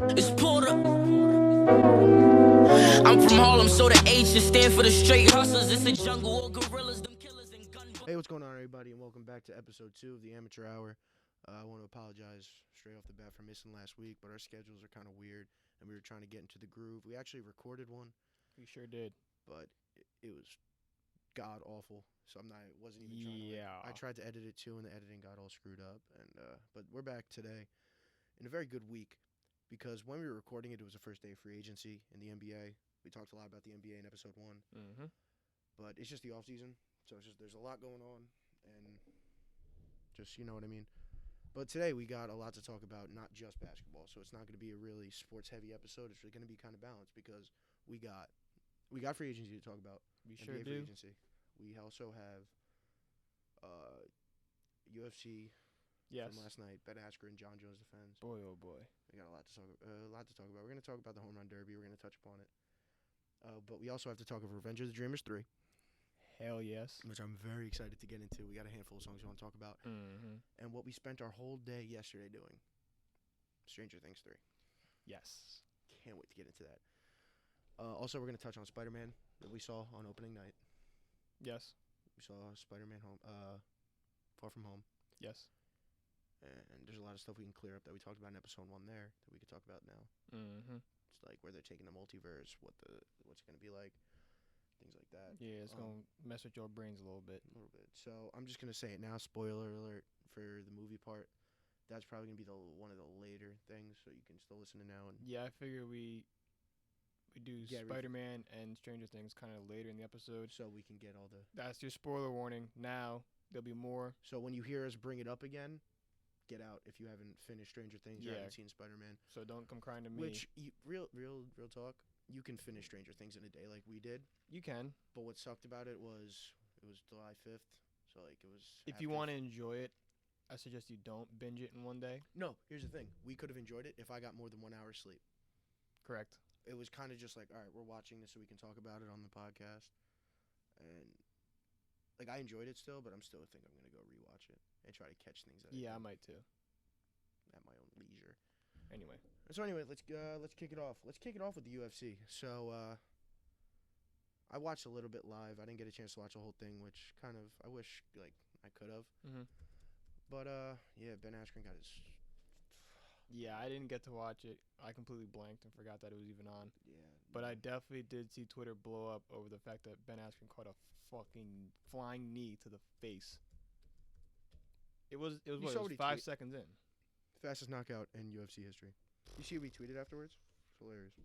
It's Porter. I'm from Harlem, so the H is stand for the straight hustlers. It's a jungle, all gorillas, them killers and gun. Hey, what's going on, everybody, and welcome back to episode 2 of the Amateur Hour. I want to apologize straight off the bat for missing last week, but our schedules are kind of weird, and we were trying to get into the groove. We actually recorded one. We sure did. But it was god awful, so it wasn't even trying to. I tried to edit it too, and the editing got all screwed up. But we're back today in a very good week, because when we were recording it, it was the first day of free agency in the NBA. We talked a lot about the NBA in episode 1, but it's just the off season, so there's a lot going on, and just you know what I mean. But today we got a lot to talk about, not just basketball, so it's not going to be a really sports heavy episode. It's going to be kind of balanced because we got free agency to talk about. We NBA sure free do. agency. We also have UFC Yes. from last night. Ben Askren, John Jones defense. Boy, oh boy. We got a lot to talk about. We're going to talk about the home run derby. We're going to touch upon it. But we also have to talk of Revenge of the Dreamers 3. Hell yes. Which I'm very excited to get into. We got a handful of songs we want to talk about. And what we spent our whole day yesterday doing. Stranger Things 3. Yes. Can't wait to get into that. Also, we're going to touch on Spider-Man that we saw on opening night. Yes. We saw Spider-Man Far From Home. Yes. And there's a lot of stuff we can clear up that we talked about in episode 1 there that we could talk about now. It's like where they're taking the multiverse, what's it going to be like, things like that. Yeah, it's going to mess with your brains a little bit. So I'm just going to say it now, spoiler alert for the movie part. That's probably going to be one of the later things, so you can still listen to now. And yeah, I figure we do Spider-Man and Stranger Things kind of later in the episode. So we can get all the... That's your spoiler warning. Now, there'll be more. So when you hear us bring it up again, get out if you haven't finished Stranger Things or haven't seen Spider-Man. So don't come crying to me. Which, real talk, you can finish Stranger Things in a day like we did. You can. But what sucked about it was July 5th, so like it was... If you want to enjoy it, I suggest you don't binge it in one day. No, here's the thing. We could have enjoyed it if I got more than 1 hour's sleep. Correct. It was kind of just like, all right, we're watching this so we can talk about it on the podcast. And, like, I enjoyed it still, but I'm still think I'm going to go rewatch it and try to catch things. I might too. At my own leisure. Anyway, let's kick it off. Let's kick it off with the UFC. So, I watched a little bit live. I didn't get a chance to watch the whole thing, which kind of I wish like I could have. But Ben Askren got his. Yeah, I didn't get to watch it. I completely blanked and forgot that it was even on. Yeah. But I definitely did see Twitter blow up over the fact that Ben Askren caught a fucking flying knee to the face. It was 5 seconds in. Fastest knockout in UFC history. You see what he tweeted afterwards? It's hilarious.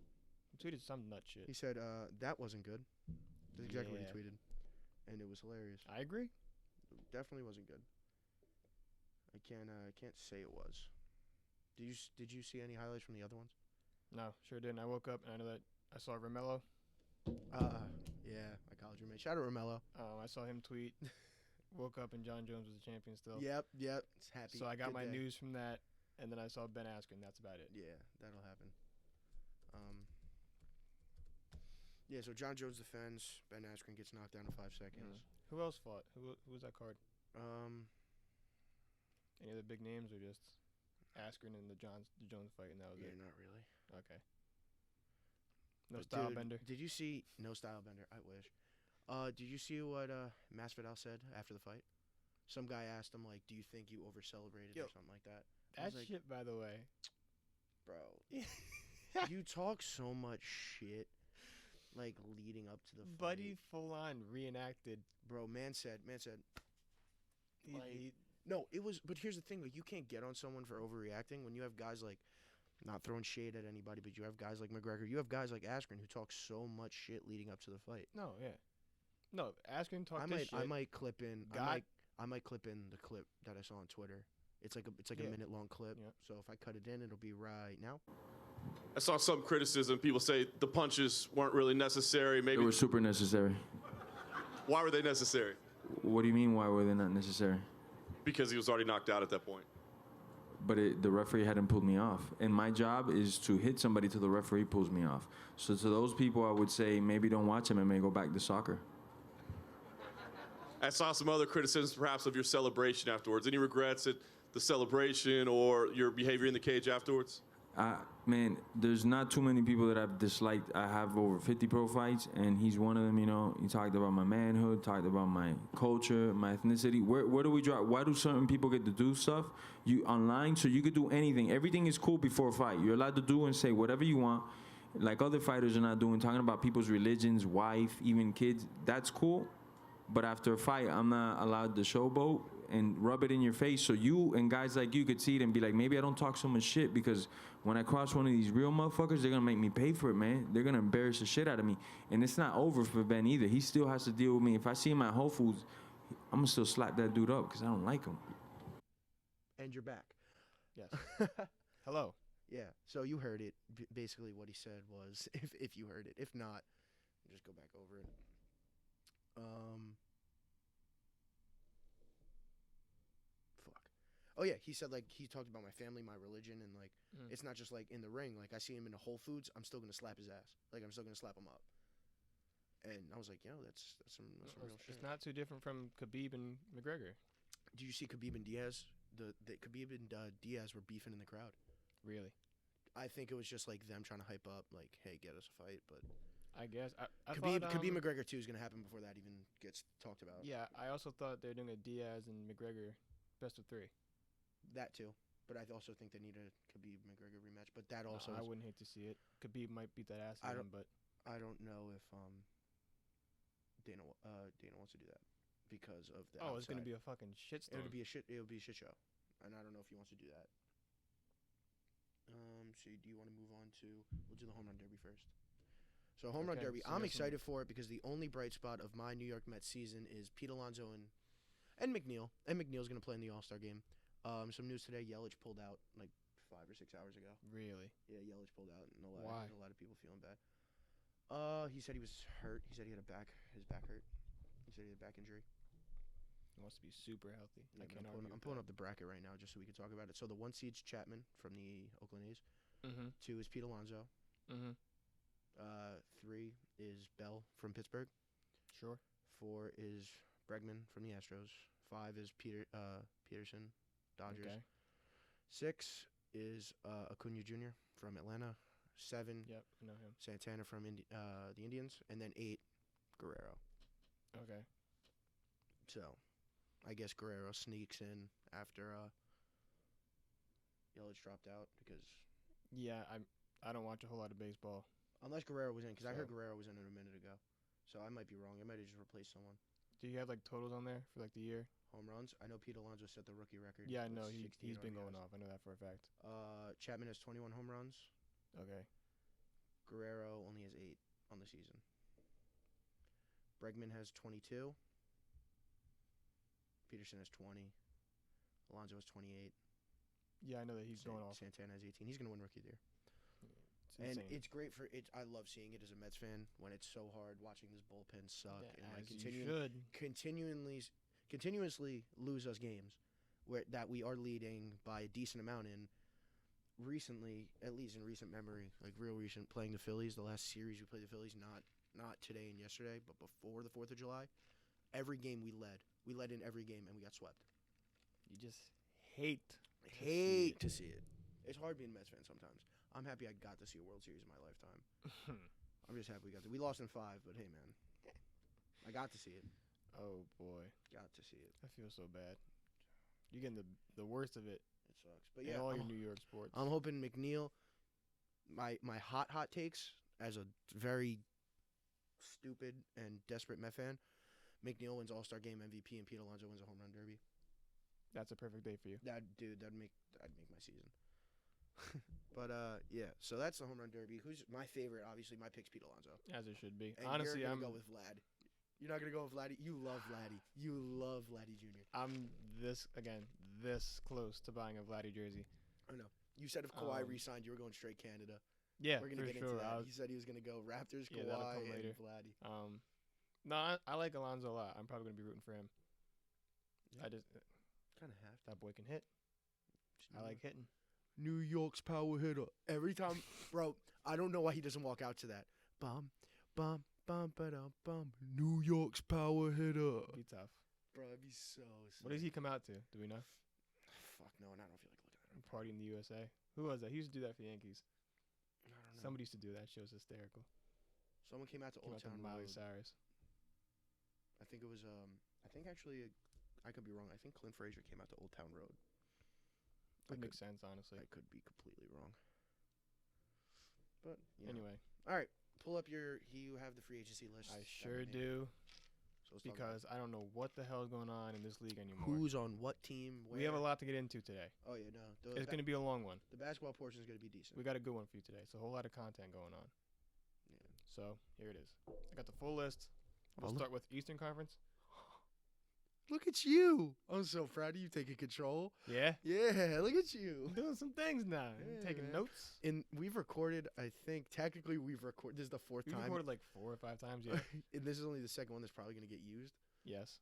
He tweeted some nut shit. He said, that wasn't good. That's exactly what he tweeted. And it was hilarious. I agree. It definitely wasn't good. I can't say it was. Did you see any highlights from the other ones? No, sure didn't. I woke up and I know that I saw Romello. Yeah, my college roommate. Shout out Romello. I saw him tweet. Woke up and John Jones was the champion still. Yep. It's happy. So I got Good my day. news from that, and then I saw Ben Askren. That's about it. Yeah, that'll happen. Yeah, so John Jones defends. Ben Askren gets knocked down in 5 seconds. Who else fought? Who was that card? Any other big names or just Askren and the Jones fight, and that was it? Not really. Okay. No But style dude, bender. Did you see no style bender? I wish. Did you see what Masvidal said after the fight? Some guy asked him like, "Do you think you over celebrated or something like that?" That shit, by the way, bro. You talk so much shit, like leading up to the fight. Buddy full on reenacted. Bro, man said. No, it was. But here's the thing: like, you can't get on someone for overreacting when you have guys like, not throwing shade at anybody, but you have guys like McGregor. You have guys like Askren who talk so much shit leading up to the fight. No, Askren talked this shit. I might clip in. I might clip in the clip that I saw on Twitter. It's like a minute long clip. Yep. So if I cut it in, it'll be right now. I saw some criticism. People say the punches weren't really necessary. Maybe they were super necessary. Why were they necessary? What do you mean? Why were they not necessary? Because he was already knocked out at that point. But the referee hadn't pulled me off. And my job is to hit somebody till the referee pulls me off. So to those people, I would say maybe don't watch MMA, go back to soccer. I saw some other criticisms perhaps of your celebration afterwards. Any regrets at the celebration or your behavior in the cage afterwards? Man, there's not too many people that I've disliked. I have over 50 pro fights, and he's one of them. You know, he talked about my manhood, talked about my culture, my ethnicity. Where do we drop? Why do certain people get to do stuff you online? So you could do anything. Everything is cool before a fight. You're allowed to do and say whatever you want, like other fighters are not doing. Talking about people's religions, wife, even kids. That's cool. But after a fight, I'm not allowed to showboat and rub it in your face so you and guys like you could see it and be like, maybe I don't talk so much shit because when I cross one of these real motherfuckers, they're going to make me pay for it, man. They're going to embarrass the shit out of me. And it's not over for Ben either. He still has to deal with me. If I see him at Whole Foods, I'm going to still slap that dude up because I don't like him. And you're back. Yes. Hello. Yeah, so you heard it. Basically what he said was, if you heard it. If not, just go back over it. Oh yeah, he said like he talked about my family, my religion, and like it's not just like in the ring. Like I see him in a Whole Foods, I'm still gonna slap his ass. Like I'm still gonna slap him up. And I was like, yo, that's some real shit. It's not too different from Khabib and McGregor. Did you see Khabib and Diaz? The Khabib and Diaz were beefing in the crowd. Really? I think it was just like them trying to hype up, like, hey, get us a fight. But I guess Khabib McGregor 2 is gonna happen before that even gets talked about. Yeah, I also thought they were doing a Diaz and McGregor best of 3. That too, but I also think they need a Khabib McGregor rematch. But that also, I wouldn't hate to see it. Khabib might beat that ass again, but I don't know if Dana wants to do that because of the. Oh, it's gonna be a fucking shitstorm. It would be a shit show, and I don't know if he wants to do that. So do you want to move on to? We'll do the home run derby first. So home run derby, I'm excited for it because the only bright spot of my New York Mets season is Pete Alonso and McNeil. And McNeil's gonna play in the All-Star game. Some news today: Yelich pulled out like 5 or 6 hours ago. Really? Yeah, Yelich pulled out, and Why? A lot of people feeling bad. He said he was hurt. He said he had his back hurt. He said he had a back injury. He wants to be super healthy. Yeah, I'm pulling up the bracket right now just so we can talk about it. So the 1 seed's Chapman from the Oakland A's. 2 is Pete Alonso. 3 is Bell from Pittsburgh. Sure. 4 is Bregman from the Astros. 5 is Peterson, Dodgers. Okay. 6 is Acuna Jr. from Atlanta. 7, yep, I know him. Santana from the Indians, and then 8, Guerrero. Okay. So, I guess Guerrero sneaks in after Yelich dropped out because. Yeah, I don't watch a whole lot of baseball. Unless Guerrero was in, because I heard Guerrero was in it a minute ago. So I might be wrong. I might have just replaced someone. Do you have like totals on there for like the year? Home runs? I know Pete Alonso set the rookie record. Yeah, I know. He's been going off. I know that for a fact. Chapman has 21 home runs. Okay. Guerrero only has 8 on the season. Bregman has 22. Peterson has 20. Alonso has 28. Yeah, I know that he's going off. Santana has 18. He's going to win Rookie of the Year. It's and it's great for it. I love seeing it as a Mets fan when it's so hard watching this bullpen suck and like continuously lose us games that we are leading by a decent amount in. Recently, at least in recent memory, like real recent, playing the Phillies, the last series we played the Phillies, not today and yesterday, but before the 4th of July, every game we led. We led in every game and we got swept. You just hate to see it. It's hard being a Mets fan sometimes. I'm happy I got to see a World Series in my lifetime. I'm just happy we got to. We lost in 5, but hey, man, I got to see it. Oh boy, got to see it. I feel so bad. You're getting the worst of it. It sucks, but yeah, all your New York sports. I'm hoping McNeil. My hot takes as a very stupid and desperate Met fan. McNeil wins All-Star Game MVP and Pete Alonso wins a home run derby. That's a perfect day for you. That'd make my season. But yeah, so that's the home run derby. Who's my favorite? Obviously, my pick's Pete Alonso. As it should be. And honestly, I'm gonna go with Vlad. You're not gonna go with Vladdy. You love Vladdy. You love Vladdy Jr. I'm this close to buying a Vladdy jersey. I know. You said if Kawhi re-signed, you were going straight Canada. Yeah, we're gonna get into that. He said he was gonna go Raptors, Kawhi, and Vladdy. No, I like Alonso a lot. I'm probably gonna be rooting for him. Yeah. I just kind of have. That boy can hit. I like hitting. New York's power hitter. Every time, bro, I don't know why he doesn't walk out to that. Bum, bum, bum, ba-dum, bum. New York's power hitter. Be tough. Bro, it'd be so sick. What does he come out to? Do we know? Fuck no, and I don't feel like looking at him. Party in the USA. Who was that? He used to do that for the Yankees. I don't know. Somebody used to do that. Shit was hysterical. Someone came out to Old Town Miley Road. Cyrus. I think it was I think actually I could be wrong. I think Clint Frazier came out to Old Town Road. That makes sense, honestly. I could be completely wrong. But anyway, all right. Pull up you have the free agency list. I sure do. So because I don't know what the hell is going on in this league anymore. Who's on what team? Where? We have a lot to get into today. Oh yeah, no. It's going to be a long one. The basketball portion is going to be decent. We got a good one for you today. It's a whole lot of content going on. Yeah. So here it is. I got the full list. We'll start with Eastern Conference. Look at you. I'm so proud of you taking control. Yeah? Yeah, look at you. I'm doing some things now. Yeah, taking notes. And we've recorded, I think, technically we've recorded, this is the fourth time. We've recorded like 4 or 5 times, yeah. And this is only the second one that's probably going to get used. Yes.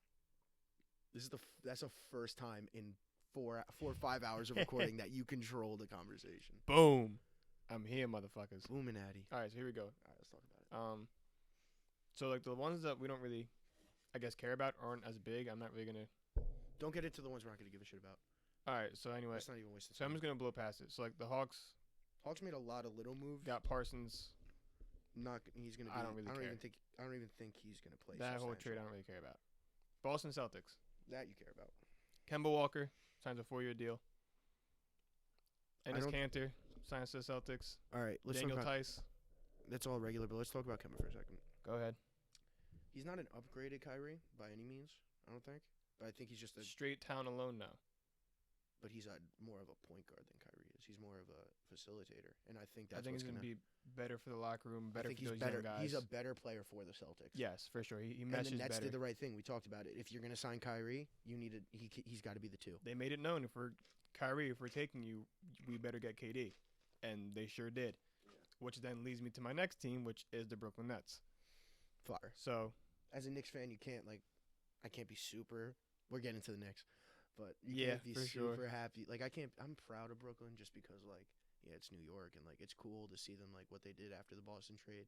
This is that's the first time in 4 or 5 hours of recording that you control the conversation. Boom. I'm here, motherfuckers. Booming Addy. All right, so here we go. All right, let's talk about it. So like the ones that we don't really, I guess, care about aren't as big. I'm not really gonna. Don't get into the ones we're not gonna give a shit about. All right. So anyway, let's not even waste. So I'm just gonna blow past it. So like the Hawks. Hawks made a lot of little moves. Got Parsons. He's gonna. I don't really care. I don't even think he's gonna play. That whole trade I don't really care about. Boston Celtics. That you care about. Kemba Walker signs a 4-year deal. Enes Kanter signs to the Celtics. All right, let's Daniel talk about, Tice. That's all regular, but let's talk about Kemba for a second. Go ahead. He's not an upgraded Kyrie by any means, I don't think. But I think he's just a straight town alone now. But he's more of a point guard than Kyrie is. He's more of a facilitator, and I think that's he's going to be better for the locker room, better for those young guys. He's a better player for the Celtics. Yes, for sure. He meshes and the Nets better. did the right thing. We talked about it. If you're going to sign Kyrie, he's got to be the 2. They made it known if we're taking you, we better get KD, and they sure did. Yeah. Which then leads me to my next team, which is the Brooklyn Nets. Fire. So, as a Knicks fan, you can't I can't be super. We're getting to the Knicks, but you can't be super happy. Like I'm proud of Brooklyn just because it's New York and it's cool to see them what they did after the Boston trade,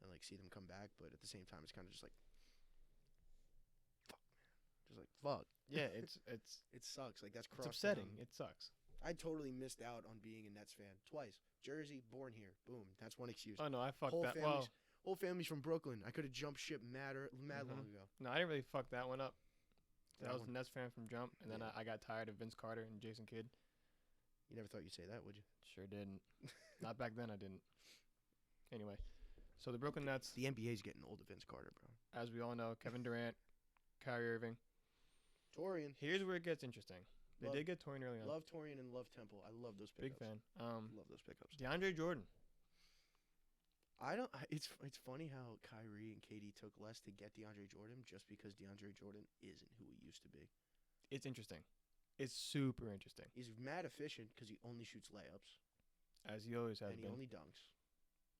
and see them come back. But at the same time, it's kind of just fuck, man, just fuck. Yeah, it sucks. That's it's upsetting. It sucks. I totally missed out on being a Nets fan twice. Jersey, born here, boom. That's one excuse. Oh no, I fucked that. Whole family's from Brooklyn. I could have jumped ship mad long ago. No, I didn't really fuck that one up. I was a Nets fan from jump, and then I got tired of Vince Carter and Jason Kidd. You never thought you'd say that, would you? Sure didn't. Not back then, I didn't. Anyway, so the Brooklyn Nets. The NBA's getting old to Vince Carter, bro. As we all know, Kevin Durant, Kyrie Irving. Torian. Here's where it gets interesting. They did get Torian early on. Love Torian and love Temple. I love those pickups. Big fan. Love those pickups. DeAndre Jordan. It's funny how Kyrie and KD took less to get DeAndre Jordan just because DeAndre Jordan isn't who he used to be. It's interesting. It's super interesting. He's mad efficient because he only shoots layups. As he always has been. And he only dunks.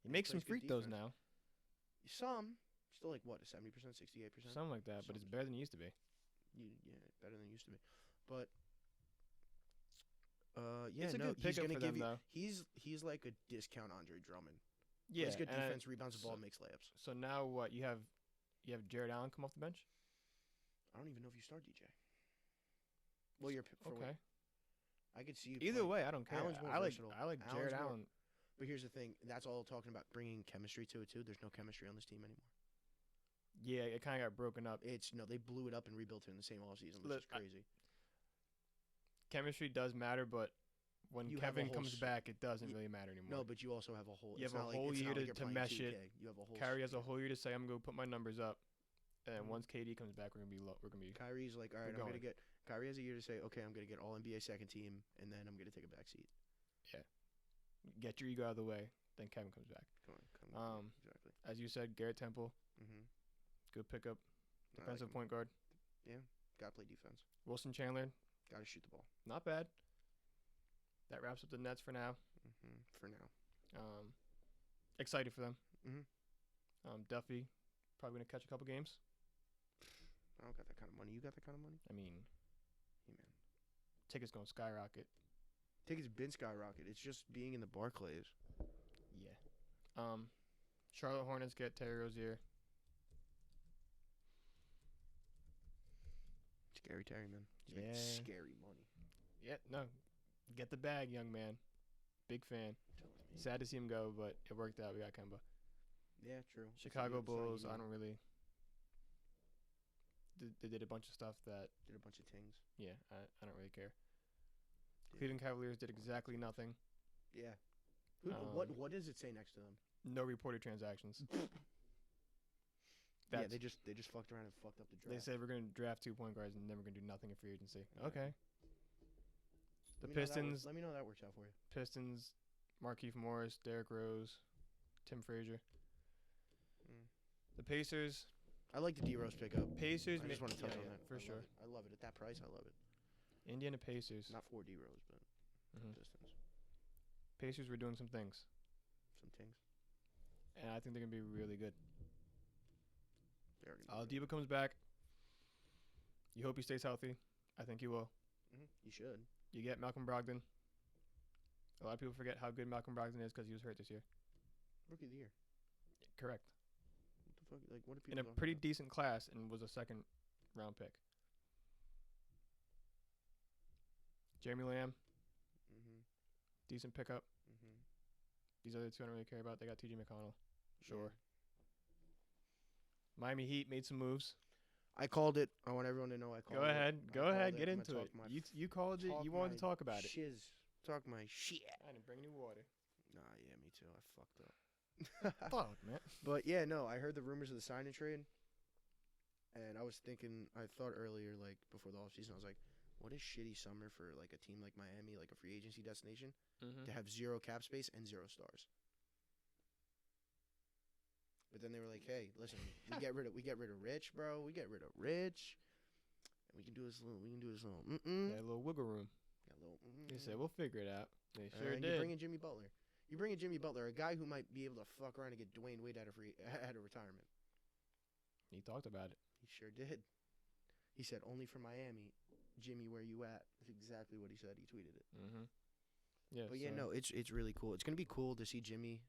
He makes some free throws now. Some. Still 70%, 68%? Something like that, but it's better than it used to be. Yeah, better than it used to be. But it's a good pickup for them, though. He's like a discount Andre Drummond. Yeah, he's good defense, rebounds the ball, makes layups. So now what? You have Jared Allen come off the bench? I don't even know if you start DJ. Well, you're okay. I could see you. Either way, I don't care. I like Jared Allen. But here's the thing: that's all talking about bringing chemistry to it too. There's no chemistry on this team anymore. Yeah, it kind of got broken up. They blew it up and rebuilt it in the same offseason, which is crazy. Chemistry does matter, but when Kevin comes back, it doesn't really matter anymore. No, but you also have a whole. You have a whole year to mesh it. You have a whole. Kyrie has a whole year to say, "I'm going to put my numbers up," and once KD comes back, we're gonna be low. We're gonna be. Kyrie's like, all right, I'm gonna get. Kyrie has a year to say, okay, I'm gonna get All NBA second team, and then I'm gonna take a back seat. Yeah. Get your ego out of the way, then Kevin comes back. Come on. Exactly. As you said, Garrett Temple. Mm-hmm. Good pickup. Defensive point guard. Yeah, gotta play defense. Wilson Chandler. Gotta shoot the ball. Not bad. That wraps up the Nets for now. Mm-hmm. For now. Excited for them. Mm-hmm. Duffy, probably gonna catch a couple games. I don't got that kind of money. You got that kind of money? I mean, hey man, tickets gonna skyrocket. Tickets been skyrocket. It's just being in the Barclays. Yeah. Charlotte Hornets get Terry Rozier. Scary Terry, man. He's making scary money. Yeah, no. Get the bag, young man. Big fan. Sad to see him go, but it worked out. We got Kemba. Yeah, true. Chicago Bulls, I don't really. They did a bunch of stuff that. Did a bunch of things. Yeah, I don't really care. Cleveland Cavaliers did exactly nothing. Yeah. What does it say next to them? No reported transactions. Yeah, they just fucked around and fucked up the draft. They said we're gonna draft 2 point guards and then we're gonna do nothing in free agency. Yeah. Okay. The Pistons. Let me know how that works out for you. Pistons, Markieff Morris, Derrick Rose, Tim Frazier. The Pacers. I like the D-Rose pickup. Pacers. I just want to touch on that for sure. I love it at that price. I love it. Indiana Pacers. Not for D-Rose, but Pistons. Pacers were doing some things. Some things. And I think they're gonna be really good. Diva comes back. You hope he stays healthy. I think he will. You should. You get Malcolm Brogdon. A lot of people forget how good Malcolm Brogdon is because he was hurt this year. Rookie of the year. Correct. What the fuck? Like, what are people in a pretty decent class and was a second-round pick. Jeremy Lamb. Decent pickup. These other two I don't really care about. They got T.J. McConnell. Sure. Miami Heat made some moves. I called it. I want everyone to know I called it. Go ahead. Get into it. You called it. You wanted to talk about it. Talk my shit. I didn't bring any water. Nah, yeah, me too. I fucked up. Fuck, man. But yeah, no, I heard the rumors of the sign and trade. And I was thinking, I thought earlier, like, before the offseason, I was like, what a shitty summer for, like, a team like Miami, like a free agency destination, to have 0 cap space and 0 stars. But then they were like, "Hey, listen, we get rid of Rich, bro. We get rid of Rich, and we can do this little, Yeah, a little wiggle room." They said we'll figure it out. They sure did. You bring in Jimmy Butler. A guy who might be able to fuck around and get Dwayne Wade out of retirement. He talked about it. He sure did. He said, "Only for Miami, Jimmy, where you at?" That's exactly what he said. He tweeted it. Yeah, but yeah, no, it's really cool. It's gonna be cool to see Jimmy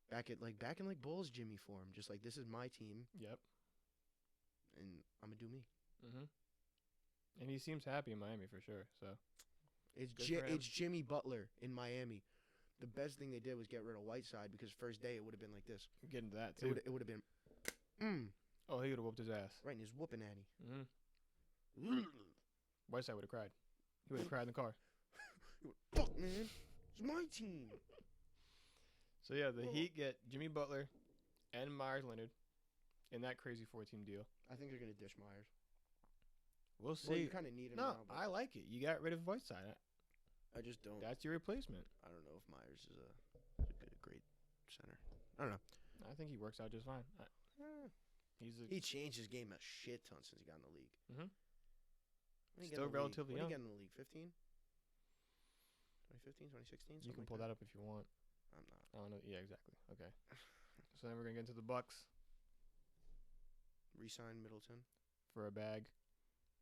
back in like Bulls Jimmy form. Just like, this is my team. Yep. And I'm gonna do me. And he seems happy in Miami for sure. So it's Jimmy Butler in Miami. The best thing they did was get rid of Whiteside, because first day it would have been like this. Get into that too. It would have been. Oh, he would have whooped his ass. Right, and he's whooping at Whiteside would have cried. He would have cried in the car. Fuck, man. It's my team. So, yeah, the Heat get Jimmy Butler and Myers Leonard in that crazy 4-team deal. I think they're going to dish Myers. We'll see. Well, you kind of need him now. No, I like it. You got rid of Whiteside. I just don't. That's your replacement. I don't know if Myers is a great center. I don't know. I think he works out just fine. He changed his game a shit ton since he got in the league. Still relatively young. When did he get in the league? 15? 2015, 2016? You can pull that up if you want. I'm not. I don't know. Yeah, exactly. Okay. So then we're going to get into the Bucks. Resign Middleton. For a bag.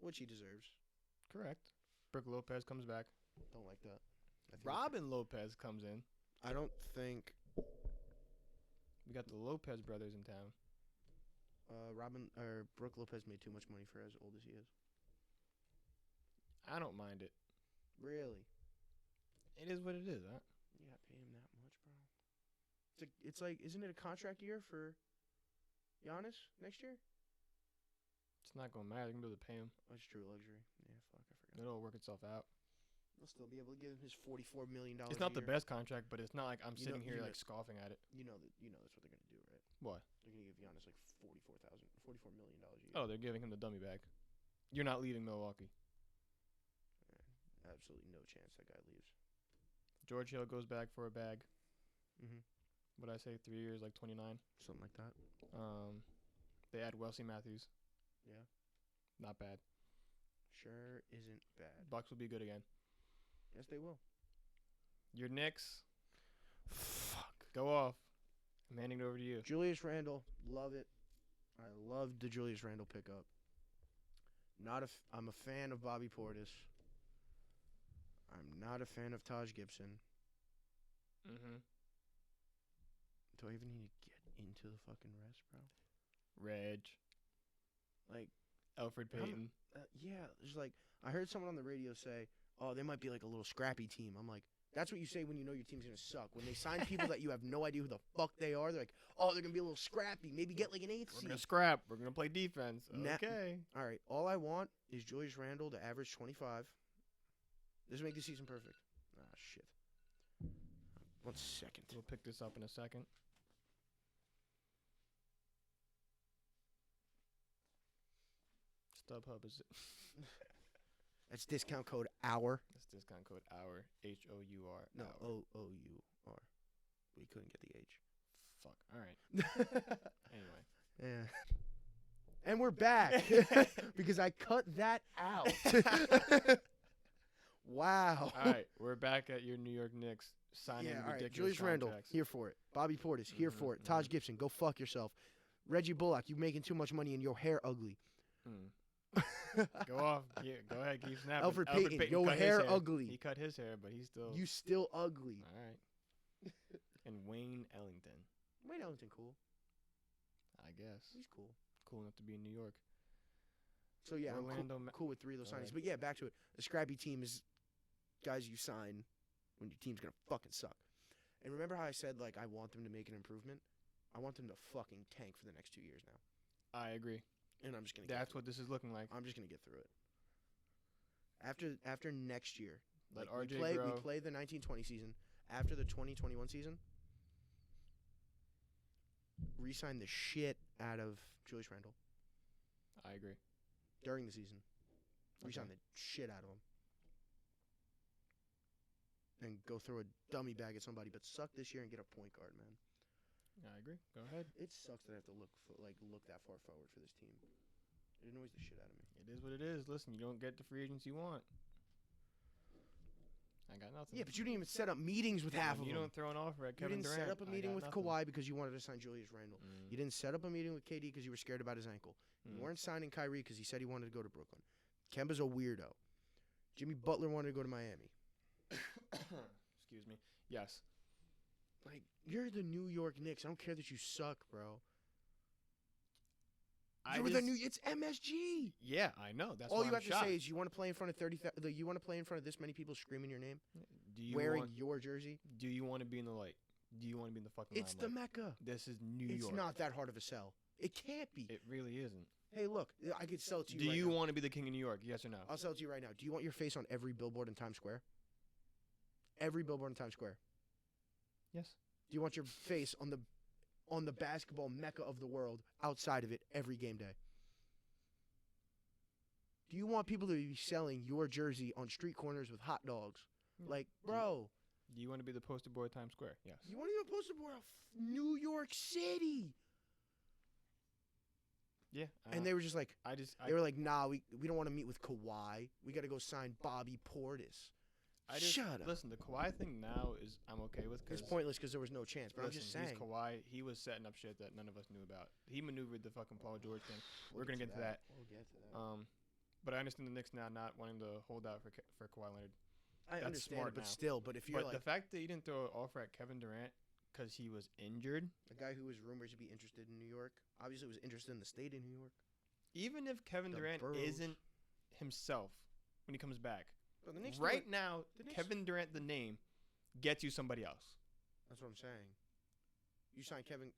Which he deserves. Correct. Brook Lopez comes back. Don't like that. Robin Lopez comes in. I don't think. We got the Lopez brothers in town. Brook Lopez made too much money for as old as he is. I don't mind it. Really? It is what it is, huh? You gotta pay him that much, bro. It's like, isn't it a contract year for Giannis next year? It's not gonna matter. They're gonna be able to pay him. Oh, it's true luxury. Yeah, fuck, I forgot. It'll work itself out. They'll still be able to give him his $44 million. It's not the best contract, but it's not like I'm sitting here like scoffing at it. You know that's what they're gonna do, right? What? They're gonna give Giannis like $44 million a year. Oh, they're giving him the dummy bag. You're not leaving Milwaukee. Absolutely no chance that guy leaves. George Hill goes back for a bag. What I say, 3 years, like 29, something like that. They add Wesley Matthews. Yeah, not bad. Sure isn't bad. Bucks will be good again. Yes, they will. Your Knicks. Fuck. Go off. I'm handing it over to you. Julius Randle, love it. I love the Julius Randle pickup. I'm a fan of Bobby Portis. I'm not a fan of Taj Gibson. Do I even need to get into the fucking rest, bro? Reg. Like, Alfred Payton. Yeah, there's like, I heard someone on the radio say, "Oh, they might be like a little scrappy team." I'm like, That's what you say when you know your team's going to suck. When they sign people that you have no idea who the fuck they are, they're like, oh, they're going to be a little scrappy. Maybe get like an 8th seed. We're going to scrap. We're going to play defense. Okay. All right. All I want is Julius Randle to average 25. This will make the season perfect. Ah, shit. 1 second. We'll pick this up in a second. StubHub is it? That's discount code HOUR. That's discount code HOUR. HOUR. No, OOUR. We couldn't get the H. Fuck. All right. Anyway. Yeah. And we're back because I cut that out. Wow. All right, we're back at your New York Knicks signing ridiculous all right. Julius Randle, contracts. here for it. Bobby Portis, here for it. Taj Gibson, go fuck yourself. Reggie Bullock, you making too much money and your hair ugly. Go off. Yeah, go ahead, keep snapping. Alfred Payton, your hair ugly. He cut his hair, but he's still... You still ugly. All right. And Wayne Ellington. Wayne Ellington, cool. I guess. He's cool. Cool enough to be in New York. So, yeah, I'm cool with 3 of those signings. But, yeah, back to it. A scrappy team is guys you sign when your team's going to fucking suck. And remember how I said, like, I want them to make an improvement? I want them to fucking tank for the next 2 years now. I agree. And I'm just going to That's what this is looking like. I'm just going to get through it. After next year, Let like, RJ we grow. play the 1920 season. After the 2021 season, re-sign the shit out of Julius Randle. I agree. During the season. Re-sign Okay. the shit out of him. And go throw a dummy bag at somebody, but suck this year and get a point guard, man. I agree. Go ahead. It sucks that I have to look that far forward for this team. It annoys the shit out of me. It is what it is. Listen, you don't get the free agents you want. I got nothing. Yeah, but you didn't even set up meetings with half of them. You don't throw an offer at Kevin You didn't Durant. set up a meeting with nothing. Kawhi because you wanted to sign Julius Randle. You didn't set up a meeting with KD because you were scared about his ankle. You weren't signing Kyrie because he said he wanted to go to Brooklyn. Kemba's a weirdo. Jimmy Butler wanted to go to Miami. Excuse me. Yes. Like, you're the New York Knicks. I don't care that you suck, bro. It's MSG. Yeah, I know. That's all why you I'm have shocked. to say is you want to play in front of 30,000. You want to play in front of this many people screaming your name, wearing your jersey. Do you want to be in the light? Do you want to be in the fucking? It's the Mecca. This is New York. It's not that hard of a sell. It can't be. It really isn't. Hey, look, I could sell it to you. Do right you now. want to be the king of New York? Yes or no? I'll sell it to you right now. Do you want your face on every billboard in Times Square? Every billboard in Times Square. Yes. Do you want your face on the basketball Mecca of the world outside of it every game day? Do you want people to be selling your jersey on street corners with hot dogs? Like, bro. Do you want to be the poster boy of Times Square? Yes. You want to be a poster boy of New York City? Yeah. And they were just like, they were like, nah, we don't want to meet with Kawhi. We got to go sign Bobby Portis. Shut up. Listen, the Kawhi thing now is I'm okay with. It's pointless because there was no chance. But I'm just saying. Kawhi, he was setting up shit that none of us knew about. He maneuvered the fucking Paul George thing. We're going to get to that. We'll get to that. But I understand the Knicks now not wanting to hold out for Kawhi Leonard. I understand it, but still. But if you're the fact that you didn't throw an offer at Kevin Durant because he was injured. A guy who was rumored to be interested in New York. Obviously was interested in the state of New York. Even if Kevin Durant isn't himself when he comes back. Well, now, Kevin Durant, the name, gets you somebody else. That's what I'm saying. You sign Kevin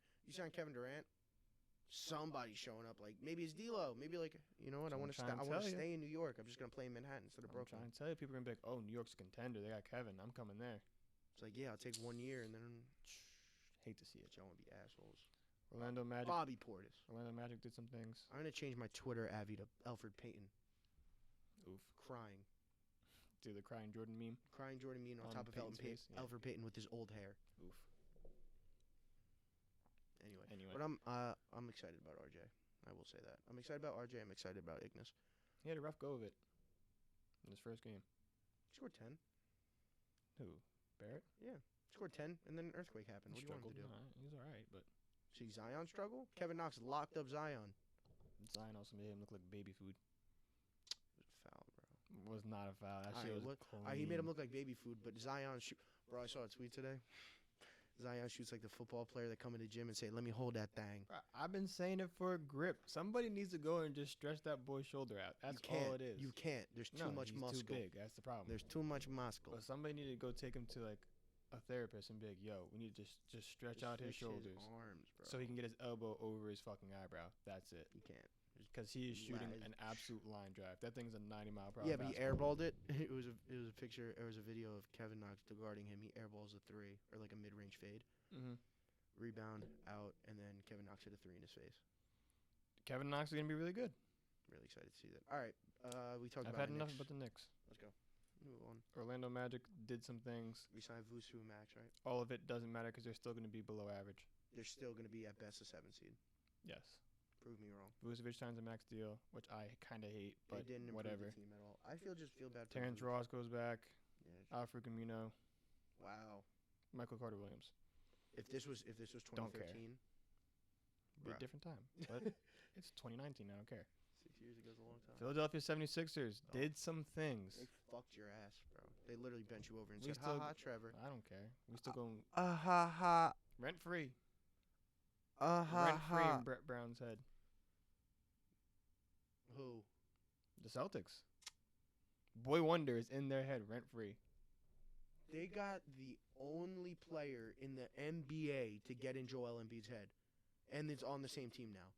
Durant, somebody's showing up. Like, maybe it's D'Lo. Maybe, like, you know what? I want to stay in New York. I'm just going to play in Manhattan instead of Brooklyn. I'm trying to tell you, people are going to be like, oh, New York's a contender. They got Kevin. I'm coming there. It's like, yeah, I'll take 1 year and then... Hate to see it. Y'all want to be assholes. Orlando Magic. Bobby Portis. Orlando Magic did some things. I'm going to change my Twitter Avi to Alfred Payton. Oof. Crying. Do the crying Jordan meme? Crying Jordan meme on top of Alfred Payton with his old hair. Oof. Anyway. But I'm excited about RJ. I will say that. I'm excited about RJ. I'm excited about Ignis. He had a rough go of it in his first game. He scored 10. Who? Barrett? Yeah. Scored 10, and then an earthquake happened. What do you want him to do? He was all right, but... See Zion struggle? Kevin Knox locked up Zion. Zion also made him look like baby food. It was a foul, bro. It was not a foul. That shit was clean. He made him look like baby food, but Zion... Bro, I saw a tweet today. Zion shoots like the football player that come in the gym and say, "Let me hold that thing." I've been saying it for a grip. Somebody needs to go and just stretch that boy's shoulder out. That's all it is. You can't. There's too much muscle. Too big. That's the problem. There's too much muscle. But somebody need to go take him to like a therapist and be like, "Yo, we need to just stretch out his shoulders, his arms, bro. so he can get his elbow over his fucking eyebrow." That's it. He can't. Because he is shooting an absolute line drive. That thing's a 90-mile-per-hour. Yeah, but he airballed it. It was a picture. It was a video of Kevin Knox guarding him. He airballs a 3 or like a mid-range fade. Mm-hmm. Rebound out, and then Kevin Knox hit a 3 in his face. Kevin Knox is gonna be really good. Really excited to see that. All right, we talked I've about. had enough Knicks. about the Knicks. Let's go. Move on. Orlando Magic did some things. We signed Vucevic Max, right? All of it doesn't matter because they're still gonna be below average. They're still gonna be at best a 7 seed. Yes. Prove me wrong. Vucevic signs a max deal, which I kind of hate, but they didn't improve whatever. the team at all. I feel bad. For Terrence Vucevic. Ross goes back. Yeah. Alfred Camino. Wow. Michael Carter Williams. If this was 2013, Don't care. Be a different time, but it's 2019. I don't care. 6 years ago is a long time. Philadelphia 76ers did some things. They fucked your ass, bro. They literally bent you over and We said, still- "Ha ha, Trevor." I don't care. We still going Ha ha. rent free. Ha Rent free in Brett Brown's head. Who? The Celtics. Boy Wonder is in their head rent free. They got the only player in the NBA to get in Joel Embiid's head, and it's on the same team now.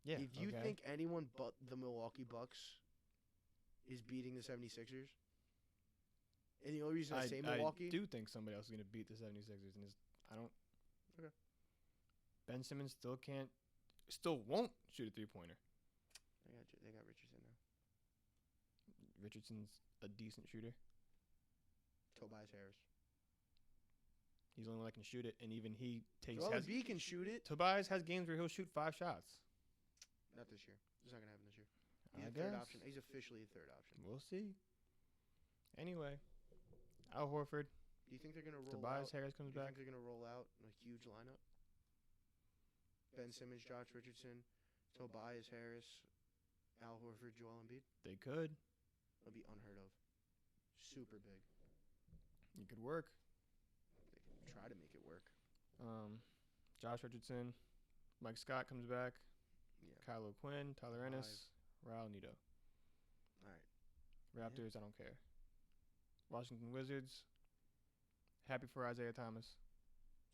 Yeah. If you think anyone but the Milwaukee Bucks is beating the 76ers, and the only reason I say Milwaukee, I do think somebody else is going to beat the 76ers, and I don't. Okay. Ben Simmons still won't shoot a 3-pointer. They got Richardson now. Richardson's a decent shooter. Tobias Harris. He's the only one that can shoot it, and even he takes. Joel Embiid can shoot it. Tobias has games where he'll shoot 5 shots. Not this year. It's not gonna happen this year. I He's a third option. He's officially a third option. We'll see. Anyway, Al Horford. Do you think they're gonna roll Tobias out? Harris comes Do you back. think they're gonna roll out a huge lineup? Ben Simmons, Josh Richardson, Tobias Harris, Al Horford, Joel Embiid. They could. That'd be unheard of. Super big. It could work. They can try to make it work. Josh Richardson, Mike Scott comes back. Yeah. Kylo Quinn, Tyler Ennis, Raul Neto. All right. Raptors, I don't care. Washington Wizards, happy for Isaiah Thomas.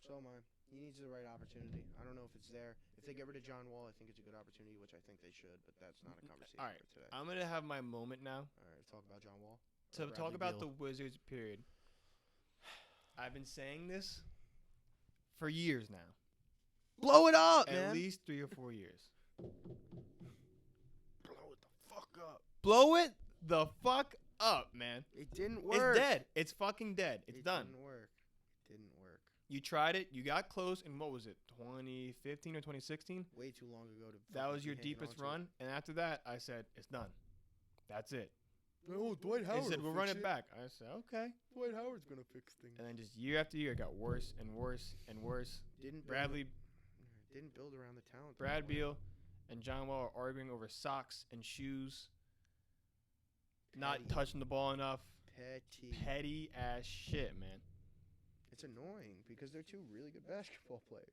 So am I. He needs the right opportunity. I don't know if it's there. If they get rid of John Wall, I think it's a good opportunity, which I think they should, but that's not a conversation All right. for today. I'm going to have my moment now All right, talk about John Wall. to talk about the Wizards, period. I've been saying this for years now. Blow it up, At man. least 3 or 4 years. Blow it the fuck up. Blow it the fuck up, man. It didn't work. It's dead. It's fucking dead. It's done. It didn't work. It didn't work. You tried it. You got close in, what was it, 2015 or 2016? Way too long ago to. That was your fucking hang deepest on to run. And after that, I said, it's done. That's it. Oh, Dwight They Howard. said, we'll run it back. I said, okay. Dwight Howard's gonna fix things. And then just year after year, it got worse and worse and worse. Didn't build around the talent. Brad Beal and John Wall are arguing over socks and shoes. Not Petty. touching the ball enough. Petty. Ass shit, man. It's annoying because they're two really good basketball players.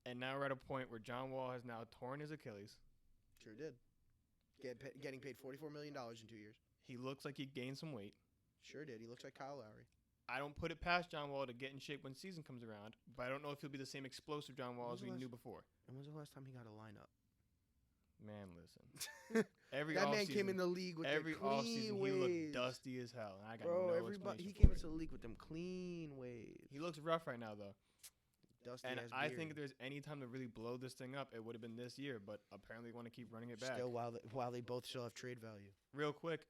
And now we're at a point where John Wall has now torn his Achilles. Sure did. Getting paid $44 million in 2 years. He looks like he gained some weight. Sure did. He looks like Kyle Lowry. I don't put it past John Wall to get in shape when season comes around, but I don't know if he'll be the same explosive John Wall as we knew before. And when's the last time he got a lineup? Man, listen. Every that man offseason- came in the league with every the clean offseason waves. he looked dusty as hell. And I got Bro, no everybody, he explanation came for into it. the league with them clean waves. He looks rough right now, though. Dusty And as I beard. think if there's any time to really blow this thing up, it would have been this year, but apparently they want to keep running it back. Still, while they both still have trade value. Real quick,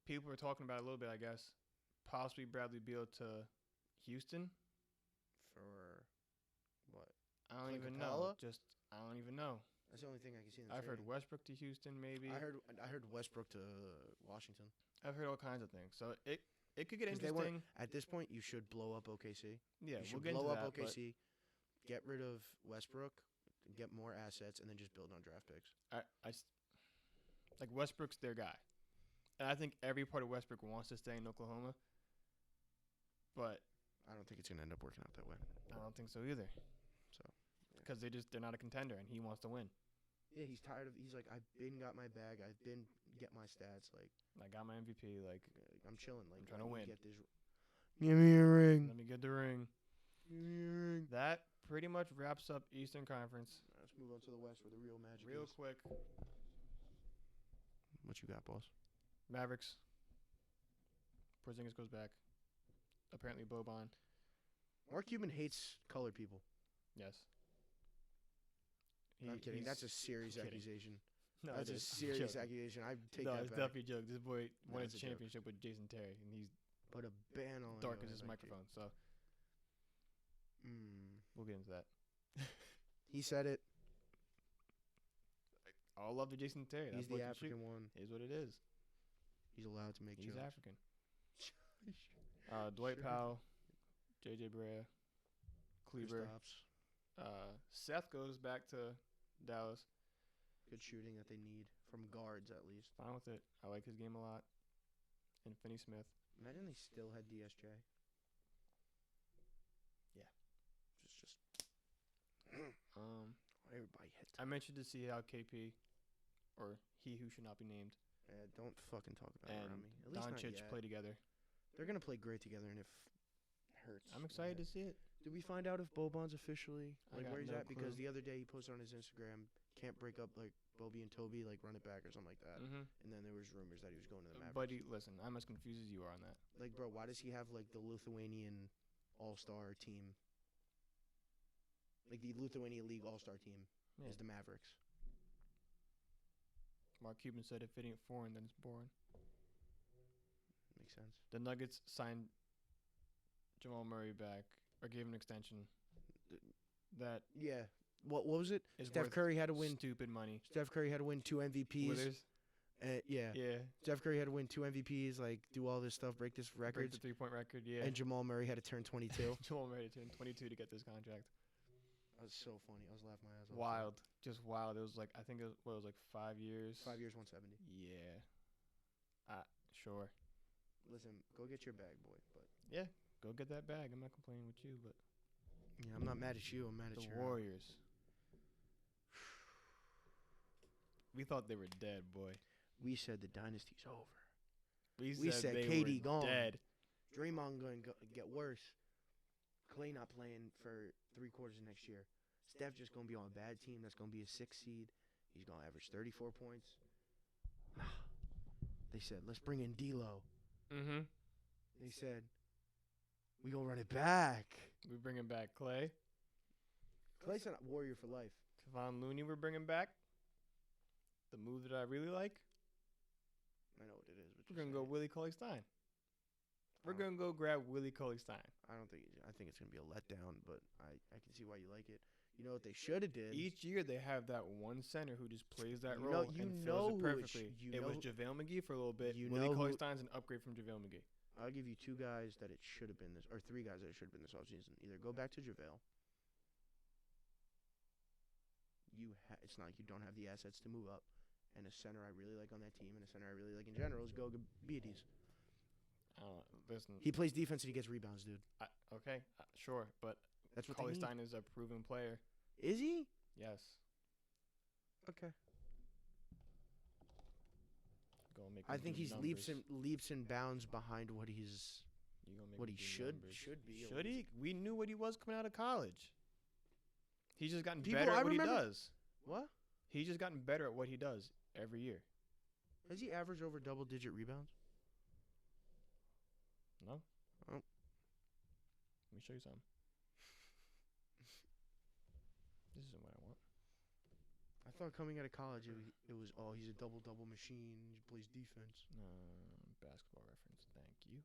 people were talking about it a little bit, I guess. Possibly Bradley Beal to Houston. For what? I don't Clint even Capella? know. I don't even know. That's the only thing I can see in the I've heard trade. Westbrook to Houston, maybe. I heard Westbrook to Washington. I've heard all kinds of things. So it could get 'Cause they want- interesting. At this point, you should blow up OKC. Yeah, You we'll should get blow into up that. but OKC, get rid of Westbrook, get more assets, and then just build on draft picks. like Westbrook's their guy. And I think every part of Westbrook wants to stay in Oklahoma. But I don't think it's gonna end up working out that way. I don't think so either. So, because they're not a contender, and he wants to win. Yeah, he's tired of. He's like, I've been got my bag. I've been get my stats. Like, I got my MVP. Like, I'm chilling. Like, I'm trying to win. Get this. Give me a ring. Let me get the ring. Give me a ring. That pretty much wraps up Eastern Conference. Let's move on to the West where the real magic Real is. quick. What you got, boss? Mavericks. Porzingis goes back. Apparently Boban. Mark Cuban hates colored people. Yes. I'm kidding. That's a serious accusation. No, that's a serious accusation. I take that back. No, it's definitely a joke. This boy won his championship with Jason Terry, and he's put a ban on dark as his microphone. So we'll get into that. He said it. All love to Jason Terry. He's the African one. Is what it is. He's allowed to make jokes. He's African. Dwight Powell, JJ Barea, Kleber. Seth goes back to Dallas. Good shooting that they need from guards at least. Fine with it. I like his game a lot. And Finney Smith. Imagine they still had DSJ. Yeah. Just everybody hit. I mentioned to see how KP, or he who should not be named, don't fucking talk about it around me. At least Doncic play together. They're gonna play great together, and if hurts, I'm excited to see it. Did we find out if Boban's officially where he's at? Clue. Because the other day he posted on his Instagram, can't break up like Bobby and Toby, like run it back or something like that. Mm-hmm. And then there was rumors that he was going to the Mavericks. Buddy, listen, I'm as confused as you are on that. Like, bro, why does he have like the Lithuanian All-Star team? Like the Lithuanian League All-Star team is the Mavericks. Mark Cuban said if it ain't foreign, then it's boring. Makes sense. The Nuggets signed Jamal Murray back, or gave him an extension. What was it? Steph Curry had to win stupid money. Steph Curry had to win 2 MVPs. Withers? Yeah. Steph Curry had to win 2 MVPs, like do all this stuff, break this record. Break the 3-point record, yeah. And Jamal Murray had to turn 22. Jamal Murray had to turn 22 to get this contract. That was so funny. I was laughing my ass off. Wild. Just wild. It was like, I think it was like 5 years. 5 years, 170. Yeah. Sure. Listen, go get your bag, boy. But yeah, go get that bag. I'm not complaining with you, but yeah, I'm not mad at you. I'm mad at the Warriors. We thought they were dead, boy. We said the dynasty's over. We said they KD were gone. Dead. Draymond going to get worse. Clay not playing for 3 quarters of next year. Steph just going to be on a bad team that's going to be a 6th seed. He's going to average 34 points. They said, let's bring in D'Lo. Mm-hmm. They said, we going to run it back. We're bringing back Clay. Clay's not Warrior for life. Kevon Looney we're bringing back. The move that I really like. I know what it is. But we're going to go Willie Cauley-Stein. We're going to go grab Willie Cauley-Stein. I think it's going to be a letdown, but I can see why you like it. You know what they should have did? Each year they have that one center who just plays that role and fills it perfectly. It was JaVale McGee for a little bit. Willie Cauley-Stein's an upgrade from JaVale McGee. I'll give you 2 guys that it should have been or 3 guys that it should have been this offseason. Either go back to JaVale. It's not like you don't have the assets to move up. And a center I really like on that team and a center I really like in general is Goga Beaties. Listen. He plays defense and he gets rebounds, dude. Okay, sure, but that's what Cauley-Stein is a proven player. Is he? Yes. Okay. I think he's leaps and bounds behind what he should be. Should he? We knew what he was coming out of college. He's just gotten better at what he does. What? He's just gotten better at what he does every year. Has he averaged over double-digit rebounds? No. Oh. Let me show you something. This isn't what I want. I thought coming out of college it was he's a double-double machine. He plays defense. Basketball Reference. Thank you.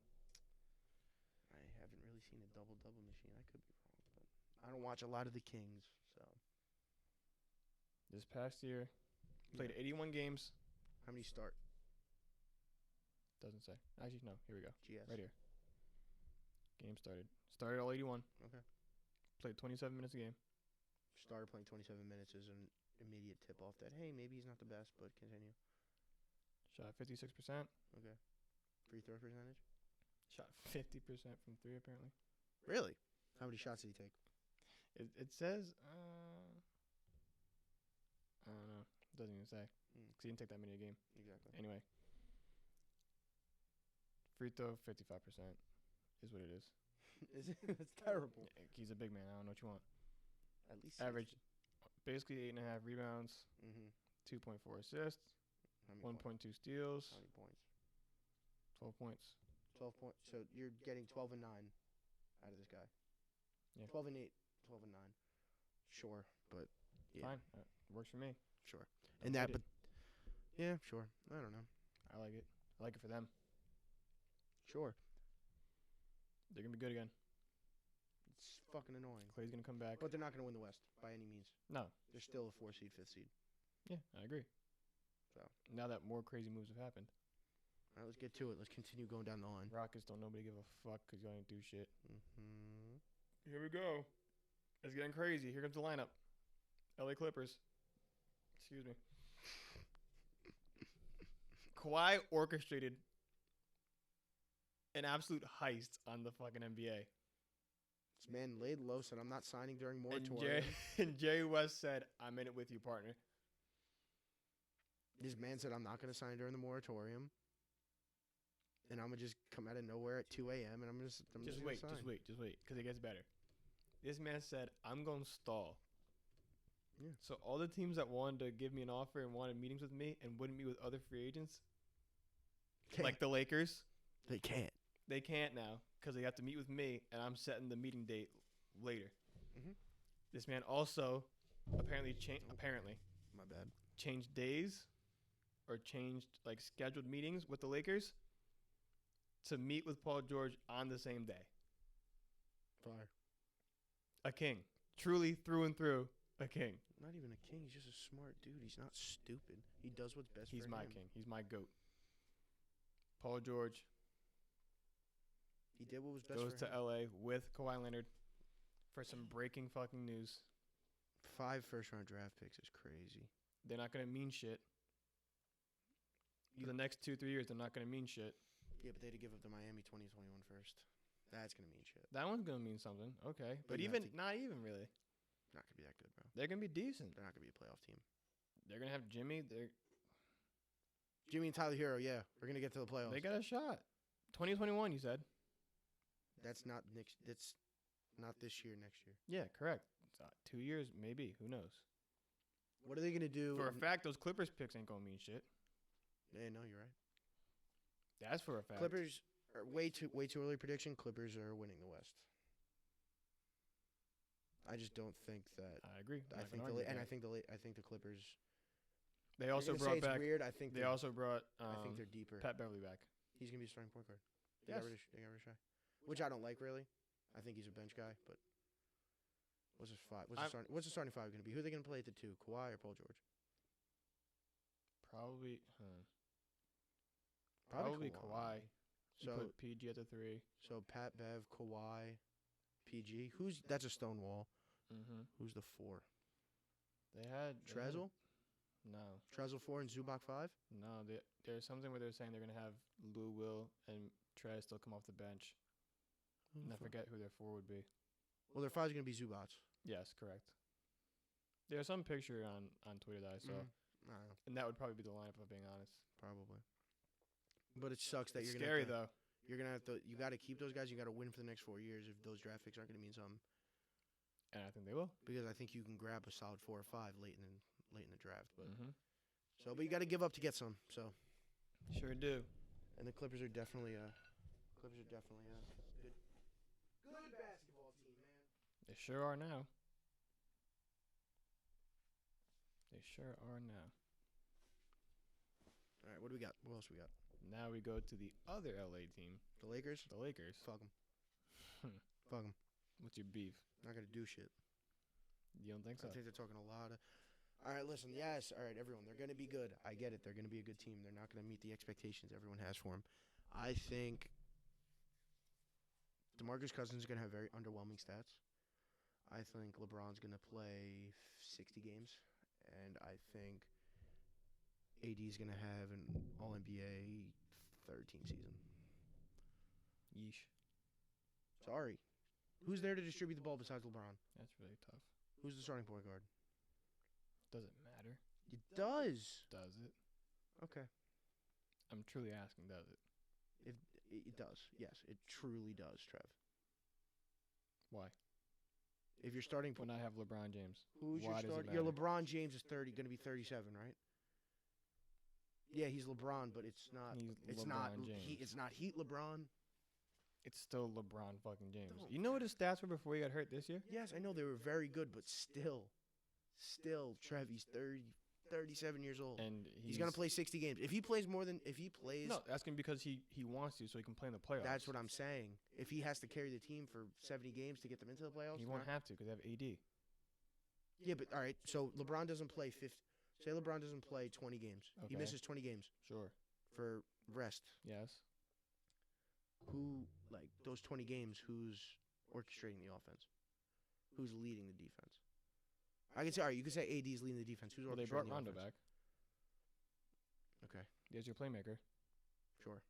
I haven't really seen a double-double machine. I could be wrong, but I don't watch a lot of the Kings, so. This past year, played 81 games. How many start? Doesn't say. Actually, no. Here we go. GS. Right here. Game started. Started all 81. Okay. Played 27 minutes a game. Started playing 27 minutes is an immediate tip-off that, hey, maybe he's not the best, but continue. Shot 56%. Okay. Free throw percentage? Shot 50% from 3, apparently. Really? How many shots did he take? It says, I don't know. It doesn't even say. Because he didn't take that many a game. Exactly. Anyway. Free throw, 55% is what it is. Is it? It's terrible. He's a big man. I don't know what you want. At least average, basically 8.5 rebounds, 2.4 assists, 1.2 steals. How many points? 12 points. 12 points. So you're getting 12 and 9 out of this guy. Yeah. 12 and 8, 12 and 9. Sure, but yeah. Fine. Works for me. Sure. And that, but yeah, sure. I don't know. I like it. I like it for them. Sure. They're going to be good again. It's fucking annoying. Clay's going to come back. But they're not going to win the West by any means. No. They're still a 4 seed, 5th seed. Yeah, I agree. So now that more crazy moves have happened. All right, let's get to it. Let's continue going down the line. Rockets don't nobody give a fuck because you ain't do shit. Mm-hmm. Here we go. It's getting crazy. Here comes the lineup. LA Clippers. Excuse me. Kawhi orchestrated an absolute heist on the fucking NBA. This man laid low, said, I'm not signing during moratorium. And Jerry West said, I'm in it with you, partner. This man said, I'm not going to sign during the moratorium. And I'm going to just come out of nowhere at 2 a.m. and I'm just wait, just wait, because it gets better. This man said, I'm going to stall. Yeah. So all the teams that wanted to give me an offer and wanted meetings with me and wouldn't meet with other free agents, like the Lakers, they can't. They can't now because they have to meet with me, and I'm setting the meeting date later. Mm-hmm. This man also apparently my bad, changed days or changed like scheduled meetings with the Lakers to meet with Paul George on the same day. Fire. A king. Truly through and through a king. Not even a king. He's just a smart dude. He's not stupid. He does what's best for him. He's my king. He's my GOAT. Paul George. He did what was best goes for him. to L.A. with Kawhi Leonard for some breaking fucking news. 5 first-round draft picks is crazy. They're not going to mean shit. For the next 2-3 years, they're not going to mean shit. Yeah, but they had to give up the Miami 2021 first. That's going to mean shit. That one's going to mean something. Okay. But not even really. Not going to be that good, bro. They're going to be decent. They're not going to be a playoff team. They're going to have Jimmy. Jimmy and Tyler Hero, yeah. We're going to get to the playoffs. They got a shot. 2021, you said. That's not next. That's not this year, next year. Yeah, correct. 2 years, maybe. Who knows? What are they going to do? For a fact, those Clippers picks ain't going to mean shit. Yeah, no, you're right. That's for a fact. Clippers are way too early prediction. Clippers are winning the West. I just don't think that. I agree. I think the Clippers. They also brought back. Weird. I think they also brought. I think they're deeper. Pat Beverly back. He's gonna be a starting point guard. They Yes. got rid of Shai, which I don't like really. I think he's a bench guy. But what's his five? What's the starting five gonna be? Who are they gonna play at the 2? Kawhi or Paul George? Probably Probably Kawhi. So put PG at the 3. So Pat Bev, Kawhi, PG. That's a stone wall. Mm-hmm. Who's the 4? They had Trezl? No. Trezl 4 and Zubac 5? No, there's something where they're saying they're going to have Lou Will and Trez still come off the bench. And I forget who their 4 would be. Well, their 5 is going to be Zubac. Yes, correct. There's some picture on Twitter that I saw. I don't know. And that would probably be the lineup, if I'm being honest. Probably. But it sucks that It's you're scary, gonna though. You're going to have to. You got to keep those guys. You got to win for the next 4 years if those draft picks aren't going to mean something. And I think they will. Because I think you can grab a solid 4 or 5 late in the draft. But Mm-hmm. but you got to give up to get some. So. Sure do. And the Clippers are definitely a good basketball team, man. They sure are now. They sure are now. All right, what do we got? What else we got? Now we go to the other LA team. The Lakers? The Lakers. Fuck them. Fuck them. What's your beef? Not going to do shit. You don't think so? I think they're talking a lot of... All right, listen. Yes, all right, everyone. They're going to be good. I get it. They're going to be a good team. They're not going to meet the expectations everyone has for them. I think DeMarcus Cousins is going to have very underwhelming stats. I think LeBron's going to play 60 games. And I think AD is going to have an All-NBA third-team season. Yeesh. Sorry. Who's there to distribute the ball besides LeBron? That's really tough. Who's the starting point guard? Does it matter? It does. Does it? Okay. I'm truly asking, does it? It does. Yes, it truly does, Trev. Why? If you're starting When I have LeBron James. Who's Why your does it starting? Your matter? LeBron James is going to be 37, right? Yeah, he's LeBron, but it's not. He's It's LeBron not. James. It's not Heat LeBron. It's still LeBron fucking James. Don't- You know what his stats were before he got hurt this year? Yes, I know they were very good, but still, Trev, he's 37 years old. And He's gonna play 60 games. If he plays more than No, that's gonna be because he wants to, so he can play in the playoffs. that's what I'm saying. If he has to carry the team for 70 games to get them into the playoffs, He won't have to because they have AD. Yeah, but all right. So LeBron doesn't play 50. Say LeBron doesn't play 20 games. He Okay. misses 20 games Sure. for rest. Yes. Who, like those 20 games? Who's orchestrating the offense? Who's leading the defense? I can say, all right. You can say AD's leading the defense. Who's Well, orchestrating they brought the Rondo offense? back. Okay, There's your playmaker. sure.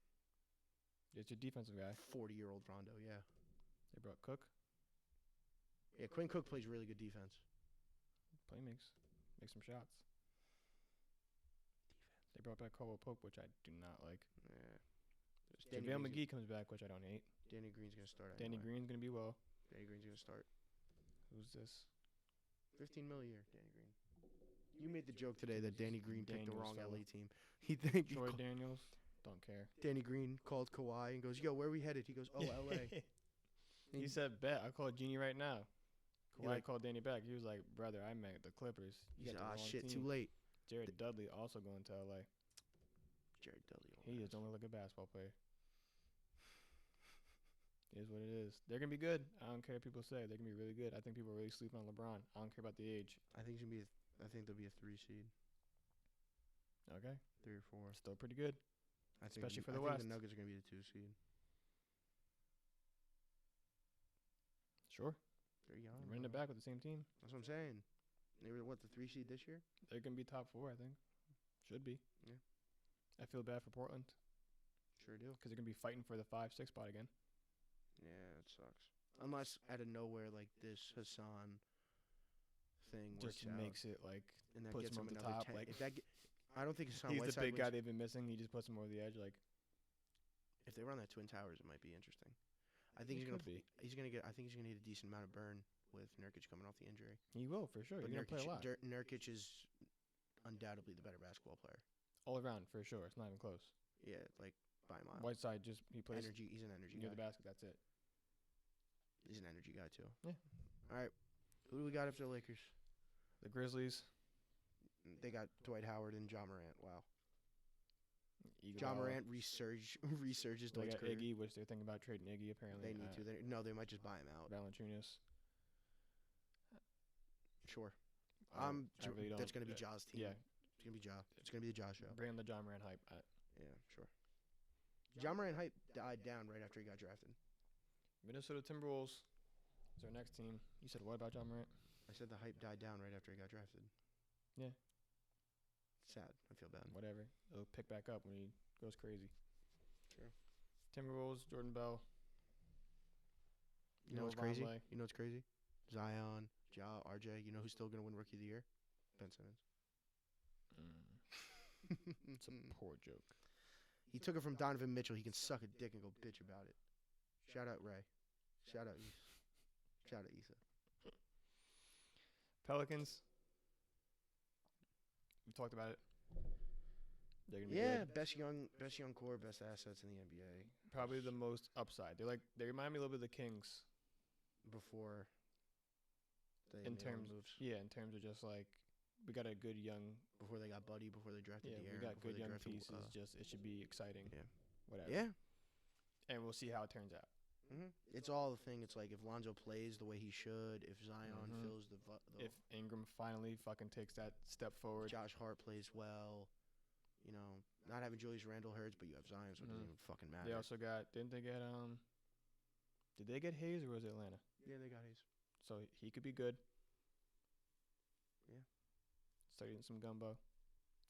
There's your defensive guy. 40-year-old Rondo. Yeah. They brought Cook. Yeah. Quinn Cook plays really good defense. Make some shots. They brought back Caldwell Pope, which I do not like. Yeah. JaVale McGee comes back, which I don't hate. Danny Green's gonna start. Danny anyway. Green's gonna be well. Danny Green's gonna start. Who's this? 15 mil a year. Danny Green. You made the joke today that Danny Green picked the Daniels wrong fella. LA team. He think Troy Daniels. Don't care. Danny Green called Kawhi and goes, "Yo, where we headed?" He goes, "Oh, LA." He said, "Bet I called Genie right now." He Kawhi like- called Danny back. He was like, "Brother, I meant the Clippers." He You said, got the "Ah, wrong shit, team." too late." Jared Dudley also going to LA. Jared Dudley. He just don't look like a basketball player. It is what it is. They're gonna be good. I don't care what people say. They're gonna be really good. I think people are really sleeping on LeBron. I don't care about the age. I think he's gonna be. I think they'll be a 3 seed, Okay, 3 or 4. still pretty good. I think Especially for I the think West. the Nuggets are gonna be the 2 seed. Sure, They're young. running it bro. back with the same team. That's what I'm saying. They were the 3 seed this year. They're gonna be top 4. I think. Should be. Yeah. I feel bad for Portland Sure do. because they're gonna be fighting for the 5-6 spot again. Yeah, it sucks. Unless out of nowhere, like this Hassan thing Just works out, makes it like and that puts gets him him over the another top, 10. like- If that I don't think Hassan he's Whiteside the big guy wins. they've been missing. He just puts him over the edge. Like If they run that Twin Towers, it might be interesting. I think It he's gonna. could be. He's gonna get. I think he's gonna need a decent amount of burn with Nurkic coming off the injury. he will for sure. But He's gonna play a lot Nurkic is undoubtedly the better basketball player. all around for sure. It's not even close. Yeah, like by a mile. Whiteside just he plays Energy. He's an energy near guy. the basket. That's it. He's an energy guy too. Yeah. All right. Who do we got after the Lakers? The Grizzlies. They got Dwight Howard and John Morant. Wow. Iguodala. John Morant resurges They Dwight's got career. Iggy, which they're thinking about trading Iggy apparently. They need to. They might just buy him out. Valanciunas. Sure. I really don't. That's gonna be Ja's team. Yeah, It's gonna be Ja. It's gonna be the Ja show. bring on the John Morant hype. Yeah, sure. John Morant hype died down right after he got drafted. Minnesota Timberwolves is our next team. You said what about John Morant? I said the hype died down right after he got drafted. Yeah. Sad. I feel bad. Whatever. It'll pick back up when he goes crazy. Sure. Timberwolves, Jordan Bell. You know what's Noah crazy? Vonleh. You know what's crazy? Zion, Ja, RJ. You know who's still gonna win Rookie of the Year? Ben Simmons. It's a poor joke. He took it from Donovan Mitchell. He can suck a dick and go bitch about it. Shout out Ray. Shout out Issa. Shout out Issa. Pelicans. We talked about it. They're gonna be Yeah, good. best young core, best assets in the NBA Probably the most upside. They remind me a little bit of the Kings before they in made all the terms moves. yeah, in terms of just like we got a good young Before they got Buddy, before they drafted yeah, De'Aaron, we got before good they young drafted, pieces. Just it should be exciting. Yeah. Whatever. Yeah. And we'll see how it turns out. It's all the thing. It's like if Lonzo plays the way he should, if Zion Mhm. fills the If Ingram finally fucking takes that step forward. Josh Hart plays well, you know, not having Julius Randle hurts, but you have Zion, so it doesn't Mhm. even fucking matter. They also got did they get Hayes or was it Atlanta? Yeah, they got his. So he could be good. Yeah. Start eating some gumbo.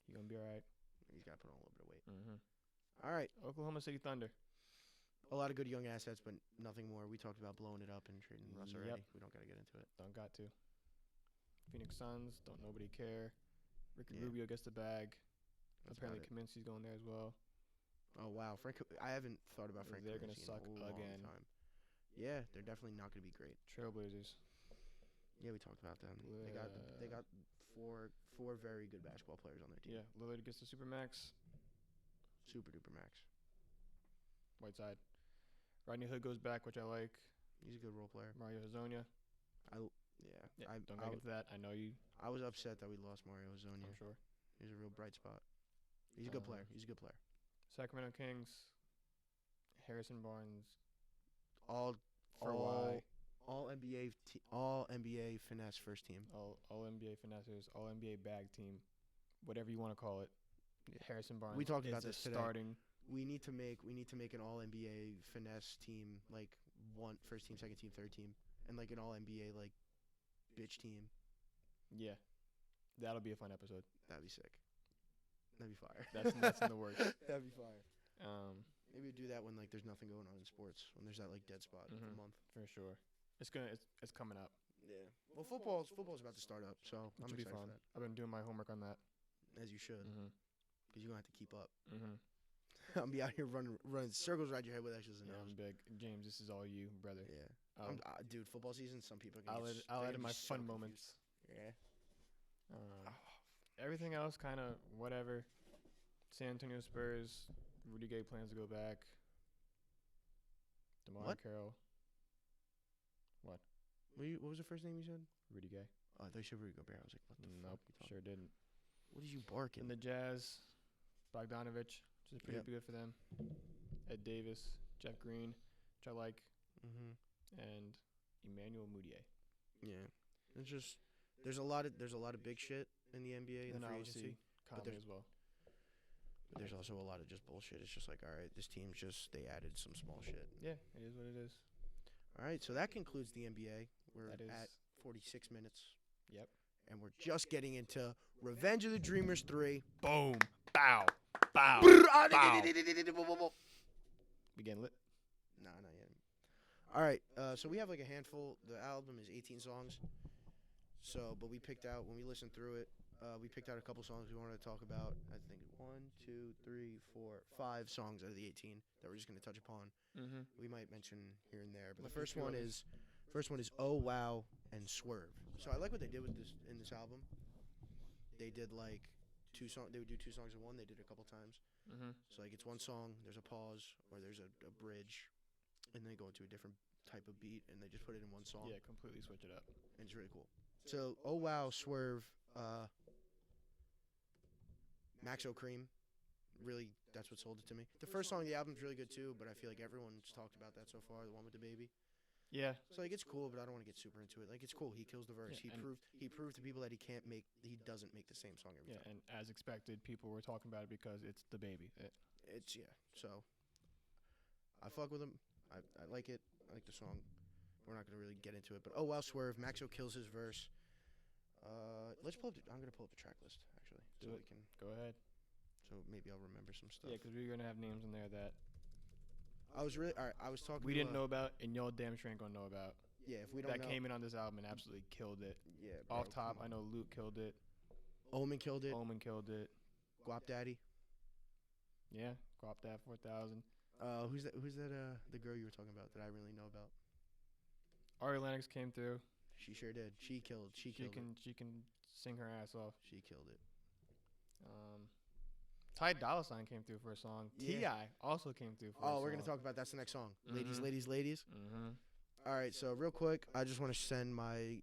He gonna be all right. He's got to put on a little bit of weight. Mm-hmm. All right. Oklahoma City Thunder. A lot of good young assets, but nothing more. We talked about blowing it up and trading Russ already. We don't got to get into it. Don't got to. Phoenix Suns, don't nobody care. Ricky Rubio gets the bag. That's apparently Kaminsky's going there as well. Oh, wow. I haven't thought about Frank They're going to suck in a again. long time. Yeah, they're definitely not going to be great. Trailblazers. Yeah, we talked about them. They got four very good basketball players on their team. Yeah, Lillard gets the Supermax. Super duper max. Whiteside. Rodney Hood goes back, which I like. He's a good role player. Mario Hazonia. Don't get into that. I know you. I was upset that we lost Mario Hazonia. I'm sure. He's a real bright spot. He's a good player. Sacramento Kings. Harrison Barnes. All NBA finesse first team. All NBA finessers. All NBA bag team. Whatever you want to call it. Harrison Barnes. We talked about this today. Starting. We need to make an all NBA finesse team, like first team, second team, third team, and like an all NBA like bitch team. Yeah, that'll be a fun episode. That'd be sick. That'd be fire. That's in the works. That'd be fire. Maybe do that when like there's nothing going on in sports, when there's that like dead spot for a month. For sure, it's coming up. Yeah. Well, football's about to start up, so I'm excited for that. I've been doing my homework on that. As you should, because you're gonna have to keep up. Mm-hmm. I'll be out here running circles around your head with X's and O's. I'm big. James, this is all you, brother. Yeah. Dude, football season, some people I'll add in my fun moments. Yeah. Everything else kind of whatever. San Antonio Spurs, Rudy Gay plans to go back. DeMar Carroll. What? What was the first name you said? Rudy Gay. Oh, I thought you said Rudy Gobert. I was like, what the fuck? Nope, sure didn't. What did you barking? And the Jazz, Bogdanovich, which is pretty good for them. Ed Davis, Jeff Green, which I like. And Emmanuel Mudiay. Yeah. It's just there's a lot of big shit in the NBA and the free agency. Conley as well. But there's also a lot of just bullshit. It's just like, all right, this team's they added some small shit. Yeah, it is what it is. All right, so that concludes the NBA. We're at 46 minutes. Yep. And we're just getting into Revenge of the Dreamers 3. Boom. Bow. Bow. Bow. We getting lit? Nah, not yet. All right, so we have like a handful. The album is 18 songs. So, but we picked out, when we listened through it, we picked out a couple songs we wanted to talk about. I think 1, 2, 3, 4, 5 songs out of the 18 that we're just going to touch upon. We might mention here and there, but the first one is Oh Wow and Swerve. So I like what they did with this in this album. They did like two songs. They would do two songs in one. They did it a couple times. So like it's one song, there's a pause or there's a bridge, and they go into a different type of beat, and they just put it in one song. Yeah, completely switch it up. And it's really cool. So Oh Wow, Swerve, Maxo Cream. Really, that's what sold it to me. The first song of the album is really good too, but I feel like everyone's talked about that so far. The one with the baby. Yeah. So like it's cool, but I don't want to get super into it. Like it's cool. He kills the verse. Yeah, he proved to people that he doesn't make the same song every time. Yeah, and as expected, people were talking about it because it's the baby. So I fuck with him. I like it. I like the song. We're not gonna really get into it, but Oh Wow, Swerve. Maxo kills his verse. Let's pull up. I'm gonna pull up the track list actually, so we can go ahead. So maybe I'll remember some stuff. Yeah, because we're gonna have names in there that I was talking. We didn't know about, and y'all damn sure ain't gonna know about. Yeah, if we don't know. That came in on this album and absolutely killed it. Yeah. Bro, off top, I know Luke killed it. Omen killed it. Guap Daddy. Yeah, Guap Dad 4000. Who's that? The girl you were talking about that I really know about. Ari Lennox came through. She sure did. She can sing her ass off. She killed it. Ty Dolla $ign came through for a song. Yeah. T.I. also came through for a song. Oh, we're going to talk about that's the next song. Ladies. All right, so real quick, I just want to send my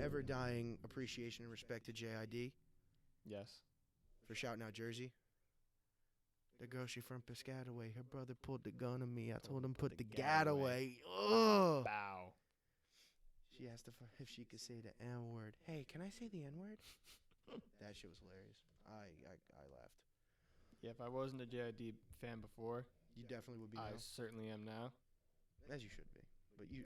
ever-dying appreciation and respect to JID. Yes. For shouting out Jersey. The girl, she from Piscataway. Her brother pulled the gun on me. I told him put the gat away. Ugh. Bow. She asked if she could say the N-word. Hey, can I say the N-word? That shit was hilarious. I laughed. Yeah, if I wasn't a JID fan before, you definitely would be. I certainly am now. As you should be.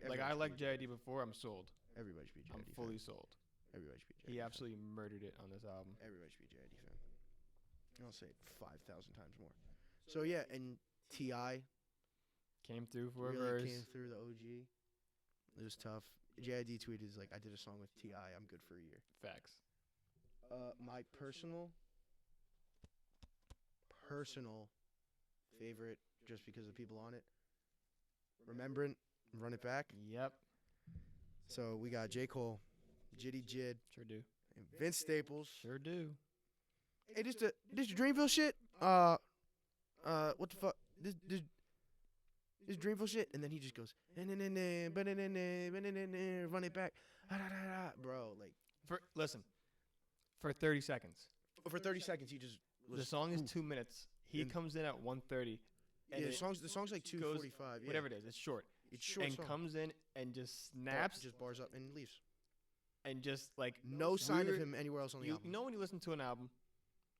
But I liked JID before. I'm sold. Everybody should be a JID fan. I'm fully sold. Everybody should be a JID fan. He absolutely murdered it on this album. Everybody should be a JID fan. I'll say it 5,000 times more. So yeah, and T.I. Came through for a really verse. came through the OG. It was tough. JID tweeted like, I did a song with T.I. I'm good for a year. Facts. My personal favorite, just because of the people on it, Remembrant, Run It Back. Yep. So we got J. Cole, Jitty Jid, Sure do. and Vince Staples. Sure do. Hey, this the Dreamville shit? What the fuck? This Dreamville shit? And then he just goes, run it back. Bro, like. Listen, for 30 seconds. For 30 seconds, he just was. The song is 2 minutes. He comes in at 1:30. Yeah, the song's like 2:45. Yeah. Whatever it is, it's short. It's short. And song. comes in and just snaps. Just bars up and leaves. And just like. No sign of him anywhere else on the album. You know when you listen to an album.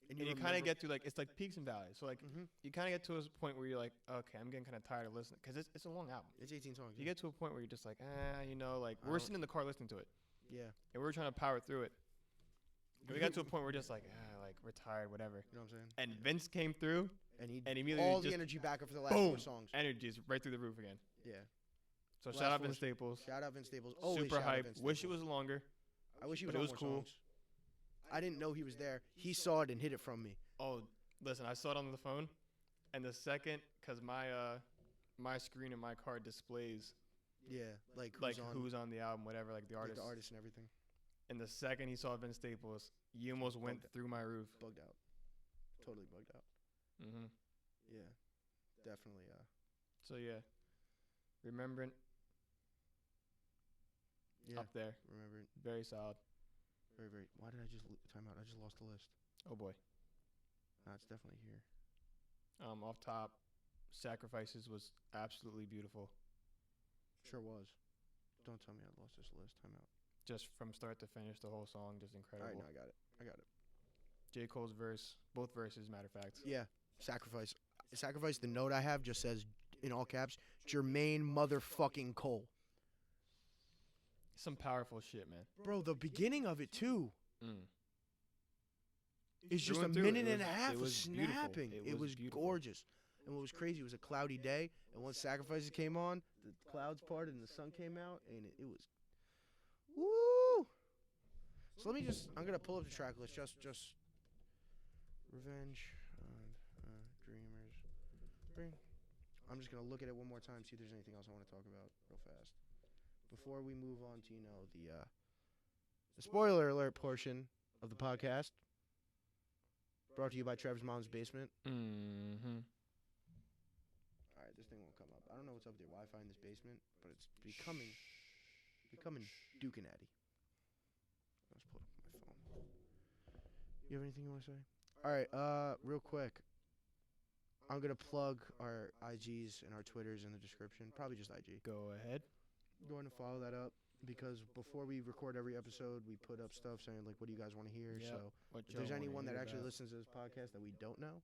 And you kind remember- of get to, like, it's like peaks and valleys. So, like, you kind of get to a point where you're like, okay, I'm getting kind of tired of listening. Because it's a long album. It's 18 songs. You get to a point where you're just like, like, we're sitting in the car listening to it. Yeah. And we're trying to power through it. And we got to a point where we're just like, like, we're tired, whatever. You know what I'm saying? And Vince came through. And he immediately all just the energy back up for the last boom, 4 songs. Energy is right through the roof again. Yeah. So Last shout out 4 Vince Staples. Shout out Vince Staples. Always Super shout out hype. Vince Wish it Staples. was longer. I wish he was but on it was more cool. songs. I didn't know he was there. He saw it and hid it from me. Oh, listen, I saw it on the phone. And the second, because my screen in my car displays Yeah, like who's on the album, whatever, like the like artist. the artist and everything. And the second he saw Vince Staples, he almost went through my roof. Bugged out. Totally bugged out. Mm-hmm. Yeah, definitely. So, yeah. Remembrant. Yeah. Up there. Remember, Very solid. very, very. Why did I just time out? I just lost the list. Oh, boy. Nah, it's definitely here. Off top, Sacrifices was absolutely beautiful. Sure was. Don't tell me I lost this list. Time out. Just from start to finish, the whole song, just incredible. All right, no, I got it. J. Cole's verse, both verses, matter of fact. Yeah, Sacrifice. Sacrifice, the note I have just says, in all caps, Jermaine motherfucking Cole. Some powerful shit, man. Bro, the beginning of it, too. It's just a Through minute it and a half of was beautiful. snapping. It was beautiful. gorgeous. And what was crazy, it was a cloudy day, and once Sacrifices came on, the clouds parted and the sun came out, and it was, woo! So I'm going to pull up the track list, just Revenge on Dreamers. I'm just going to look at it one more time, see if there's anything else I want to talk about real fast. Before we move on to, the spoiler alert portion of the podcast, brought to you by Trevor's Mom's Basement. Mm-hmm. All right, this thing won't come up. I don't know what's up with your Wi-Fi in this basement, but it's becoming Duke and Addy. Let's pull up my phone. You have anything you want to say? All right, real quick. I'm going to plug our IGs and our Twitters in the description. Probably just IG. Go ahead. Go ahead and follow that up, because before we record every episode, we put up stuff saying, like, what do you guys want to hear? Yep. So What if there's y'all wanna anyone that hear actually about. listens to this podcast that we don't know,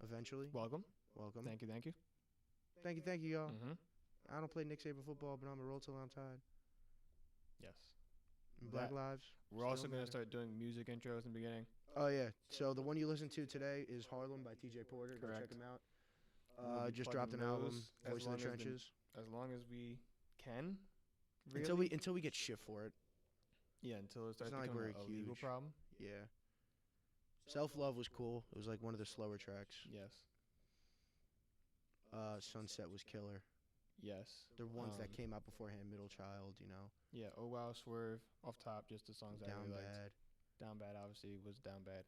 eventually, Welcome. welcome. Thank you. Thank you, y'all. Mm-hmm. I don't play Nick Saban football, but I'm a roll till I'm tired. Yes. And Black That- Lives. We're also still going to matter. start doing music intros in the beginning. Oh, yeah. So the one you listened to today is Harlem by TJ Porter. Go check Correct. him out. We'll be Just plugging dropped an album, those as Voice in long the as Trenches. As long as we can. Really? Until we get shit for it. Yeah, until it starts not like becoming we're a legal huge. problem. Yeah. Self Love was cool. It was like one of the slower tracks. Yes. Sunset was killer. Yes. The ones that came out beforehand, Middle Child, Yeah, Oh Wow, Swerve, Off Top, just the songs I Down really liked. Bad. Down Bad, obviously, was Down Bad.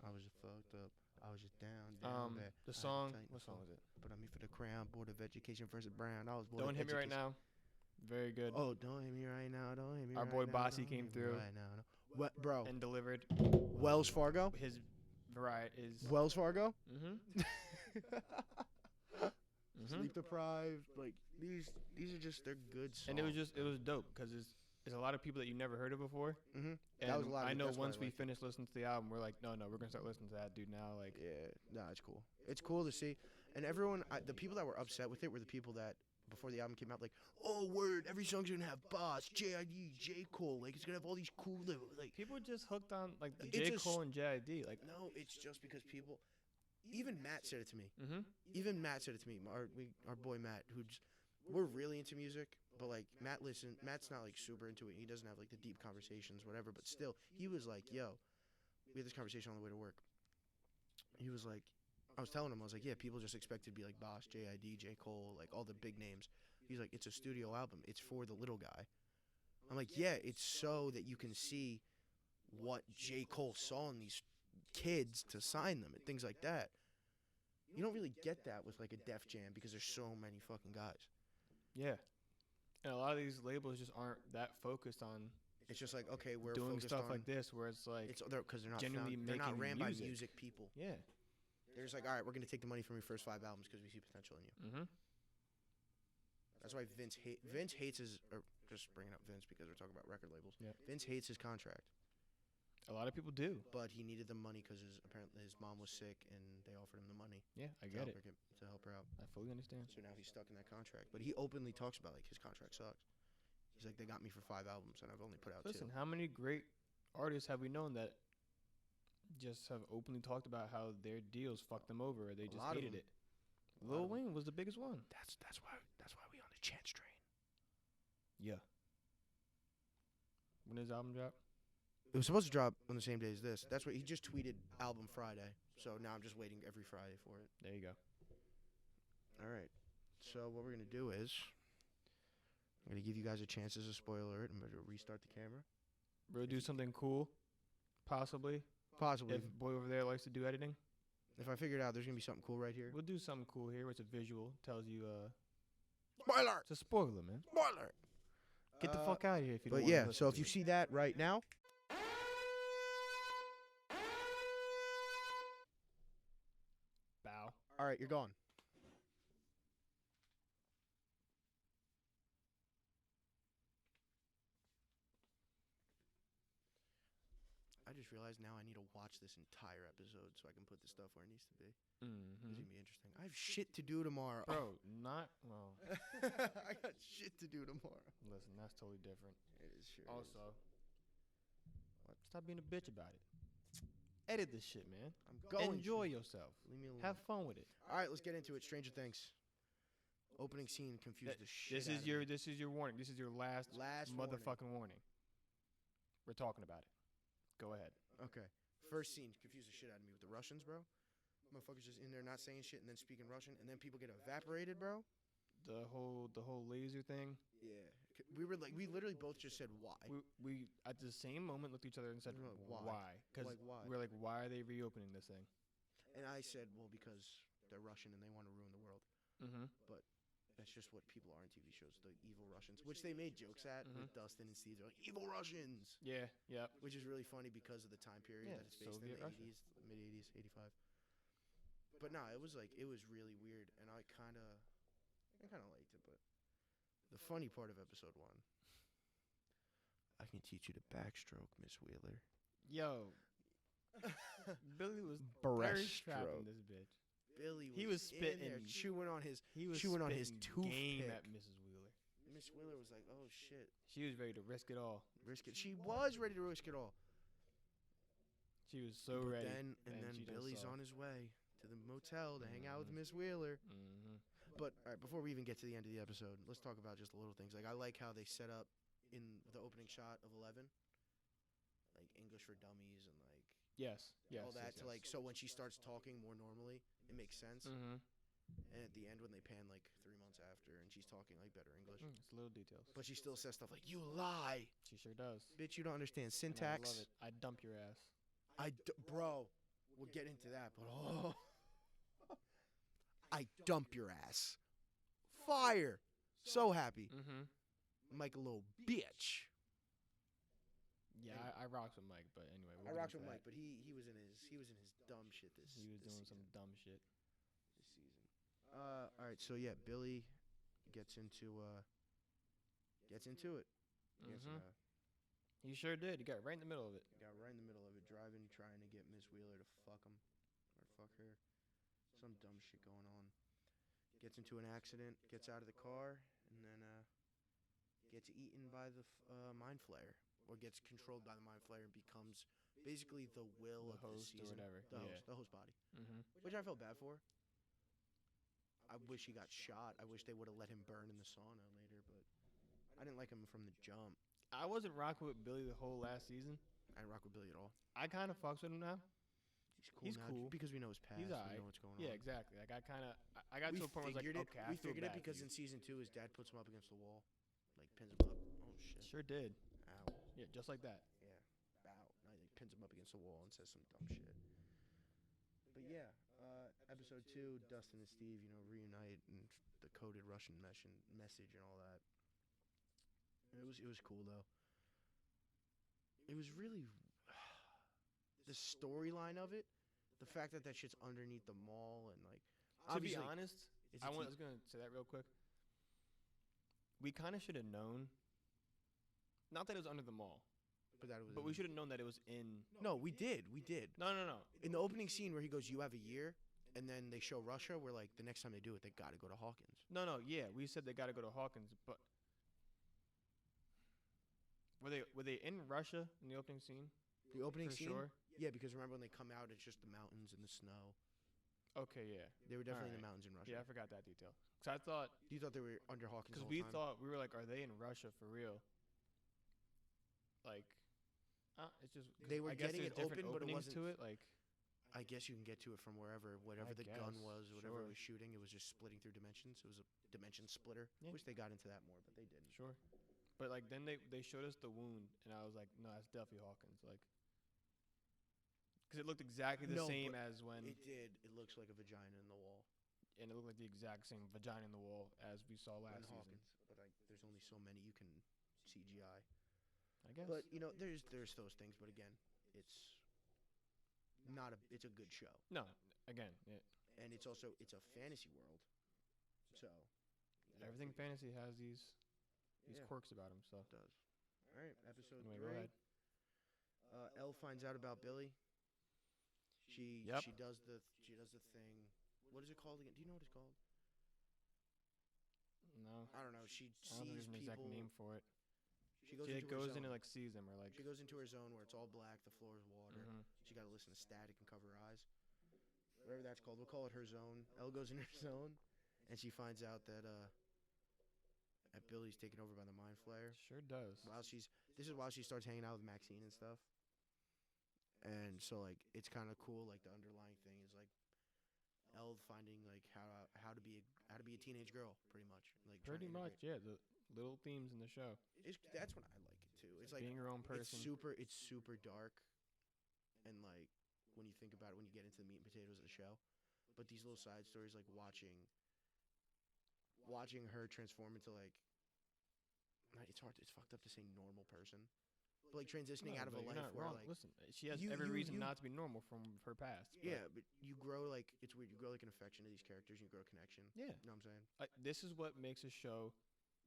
I was just fucked up. I was just down bad. The I had song, tight what song fuck. was it? But I'm here for the crown, Board of Education versus Brown. I was Board Don't of Hit Me Right Education. Now. Very good. Oh, don't hit me right now. Don't hit me Our right boy now. Bossy don't came hit me through. Right now. No. What, bro? And delivered. Wells Fargo? His variety is. Wells Fargo? Mm-hmm. Sleep Deprived. Like, these are just, they're good songs. And it was dope because it's a lot of people that you never heard of before. Mm-hmm. And That was a lot of I it. know That's why once I we liked it. finish listening to the album, we're like, no, we're gonna start listening to that dude now. Like, Yeah, no, it's cool. It's cool to see. And everyone, the people that were upset with it were the people that, before the album came out, like, oh, word, every song's gonna have Boss, J.I.D., J. Cole. Like, it's gonna have all these cool little, like. people just hooked on like the It's J. a Cole and J.I.D. Like, No, it's just because people, even Matt said it to me. Mm-hmm. Even Matt said it to me. Our boy Matt, we're really into music, but like Matt's not like super into it. He doesn't have like the deep conversations, whatever. But still, he was like, "Yo," we had this conversation on the way to work. He was like, I was telling him, I was like, "Yeah, people just expect it to be like Boss, J.I.D., J. Cole, like all the big names." He's like, "It's a studio album. It's for the little guy." I'm like, "Yeah, it's so that you can see what J. Cole saw in these kids to sign them and things like that." You don't really get that with like a Def Jam because there's so many fucking guys. Yeah. And a lot of these labels just aren't that focused on. It's just like, okay, we're doing focused stuff on, like this where it's like because they're not genuinely they're not making ran by music. music people. Yeah. They're just like, all right, we're gonna take the money from your first 5 albums because we see potential in you. Mm-hmm. That's why Vince hates his. Or just bringing up Vince because we're talking about record labels. Yeah. Vince hates his contract. A lot of people do. But he needed the money because apparently his mom was sick and they offered him the money. Yeah, I get it. To help her out. I fully understand. So now he's stuck in that contract. But he openly talks about like his contract sucks. He's like, they got me for 5 albums and I've only put out 2. Listen, how many great artists have we known that just have openly talked about how their deals fucked them over or they just hated it? Lil Wayne was the biggest one. That's why we on the Chance train. Yeah. When does the album drop? It was supposed to drop on the same day as this. That's what he just tweeted, album Friday. So now I'm just waiting every Friday for it. There you go. All right. So what we're going to do is I'm going to give you guys a chance as a spoiler. I'm going to restart the camera. We'll do something cool, possibly. Possibly. If boy over there likes to do editing. If I figure it out, there's going to be something cool right here. We'll do something cool here where it's a visual. Tells you, Spoiler! It's a spoiler, man. Spoiler! Get the fuck out of here if you don't But want yeah, to so if you see that right now. Bow. All right, you're gone. I just realized now I need to watch this entire episode so I can put the stuff where it needs to be. Mm-hmm. It's going to be interesting. I have shit to do tomorrow. Bro, not, well. I got shit to do tomorrow. Listen, that's totally different. It is sure. Also, stop being a bitch about it. Edit this shit, man. I'm going. Enjoy yourself. Leave me alone. Have fun with it. All right, let's get into it. Stranger Things. Opening scene confused the shit This is your warning. This is your last motherfucking warning. We're talking about it. Go ahead. Okay. First scene confused the shit out of me with the Russians, bro. Motherfuckers just in there not saying shit and then speaking Russian, and then people get evaporated, bro. The whole laser thing. Yeah. We literally both just said why. We at the same moment looked at each other and said why? Because like, why? we're like, why are they reopening this thing? And I said, well, because they're Russian and they want to ruin the world. Mm-hmm. But that's just what people are in TV shows, the evil Russians, which they made jokes at with Dustin and Steve. They're like, evil Russians. Yeah, yeah. Which is really funny because of the time period that it's based Soviet in the Russia. 80s, mid-80s, 85. But no, it was really weird, and I kind of liked it. But the funny part of episode 1, I can teach you to backstroke, Miss Wheeler. Yo, Billy was breaststroke. this bitch. Billy He was spitting in there, chewing on his toothpick game at Mrs. Wheeler. Miss Wheeler was like, "Oh shit, She was ready to risk it all. risk it." She was ready to risk it all. She was so But ready. then Billy's on his way to the motel to hang out with Miss Wheeler. Mm-hmm. But all right, before we even get to the end of the episode, let's talk about just the little things. Like I like how they set up in the opening shot of 11, like English for Dummies and like Yes. all that to like. So when she starts talking more normally, it makes sense. Mm-hmm. And at the end, when they pan like 3 months after, and she's talking like better English, It's little details. but she still says stuff like "You lie, She sure does. bitch. You don't understand And syntax." I love it. I dump your ass. Bro, we'll get into that, but I dump your ass. Fire. So happy. Mm-hmm. Mike a little bitch. Yeah, I rocks with Mike, but anyway. I rocked with Mike, but he was in his dumb shit this He was doing season. some dumb shit. This season. All right, so yeah, Billy gets into it. Gets, Mm-hmm. He sure did. He got right in the middle of it. got right in the middle of it, driving, trying to get Miss Wheeler to fuck him or fuck her. Some dumb shit going on. Gets into an accident, gets out of the car, and then gets eaten by the mind flayer or gets controlled by the mind flayer and becomes basically the will of the season. Or whatever. The host body. Which I felt bad for. I wish he got shot. I wish they would have let him burn in the sauna later, but I didn't like him from the jump. I wasn't rocking with Billy the whole last season. I didn't rock with Billy at all. I kind of fucks with him now. He's cool because we know his past. He's all right. We know what's going on. Yeah, exactly. Like I got to a point where I was like, okay, we I feel figured bad it because for in you. season 2, his dad puts him up against the wall, like pins him up. Oh shit! Sure did. Ow. Yeah, just like that. Yeah. Bow. No, he pins him up against the wall and says some dumb shit. But yeah, episode 2, Dustin and Steve, reunite and the coded Russian message and all that. It was cool though. It was really the storyline of it, the fact that shit's underneath the mall and like. To be honest, I was gonna say that real quick. We kind of should have known. Not that it was under the mall, but we should have known that it was in. No, we did. No. In the opening scene where he goes, "You have a year," and then they show Russia, we're like, the next time they do it, they gotta go to Hawkins. No. Yeah, we said they got to go to Hawkins, but were they in Russia in the opening scene? The opening For scene, sure? Yeah, because remember when they come out, it's just the mountains and the snow. Okay, yeah. They were definitely in the Alright. mountains in Russia. Yeah, I forgot that detail. Cause I thought You thought they were under Hawkins the because whole we time? thought we were like, are they in Russia for real? Like, it's just They were I guess getting there's it different open, but it openings wasn't. to it. Like, I guess you can get to it from whatever the gun guess, was, whatever sure. it was shooting. It was just splitting through dimensions. It was a dimension splitter. Yeah. Wish they got into that more, but they didn't. sure. But like then they showed us the wound, and I was like, no, that's definitely Hawkins. Like, because it looked exactly the No, same but as when, It did. It looks like a vagina in the wall. and it looked like the exact same vagina in the wall as we saw last in season. Hawkins, but there's only so many you can CGI. I guess. But there's those things. But again, it's it's a good show, no, again, and it's a fantasy world. So everything fantasy has these Yeah. quirks about them. So it does. All right, episode anyway, 3. go ahead. Elle finds out about Billy. She Yep. she does the thing. What is it called again? Do you know what it's called? No, I don't know. She I don't think sees there's an exact people. name for it. She goes She into goes her zone. into like sees them or like. She goes into her zone where it's all black. The floor is water. Mhm. She got to listen to static and cover her eyes. Whatever that's called. We'll call it her zone. Elle goes in her zone, and she finds out that Billy's taken over by the mind flayer. Sure does. This is while she starts hanging out with Maxine and stuff. And so like it's kind of cool. Like the underlying thing is like Elle finding like how to be a teenage girl, pretty much. Like Pretty much, yeah. The little themes in the show. That's when I like it too. It's like Being your own person. It's super dark, and like when you think about it, when you get into the meat and potatoes of the show, but these little side stories, like watching her transform into like, it's fucked up to say normal person, but like transitioning out of a you're life not where wrong. like Listen, she has every reason not to be normal from her past. yeah, but you grow like it's weird. You grow like an affection to these characters. You grow a connection. Yeah. You know what I'm saying? This is what makes a show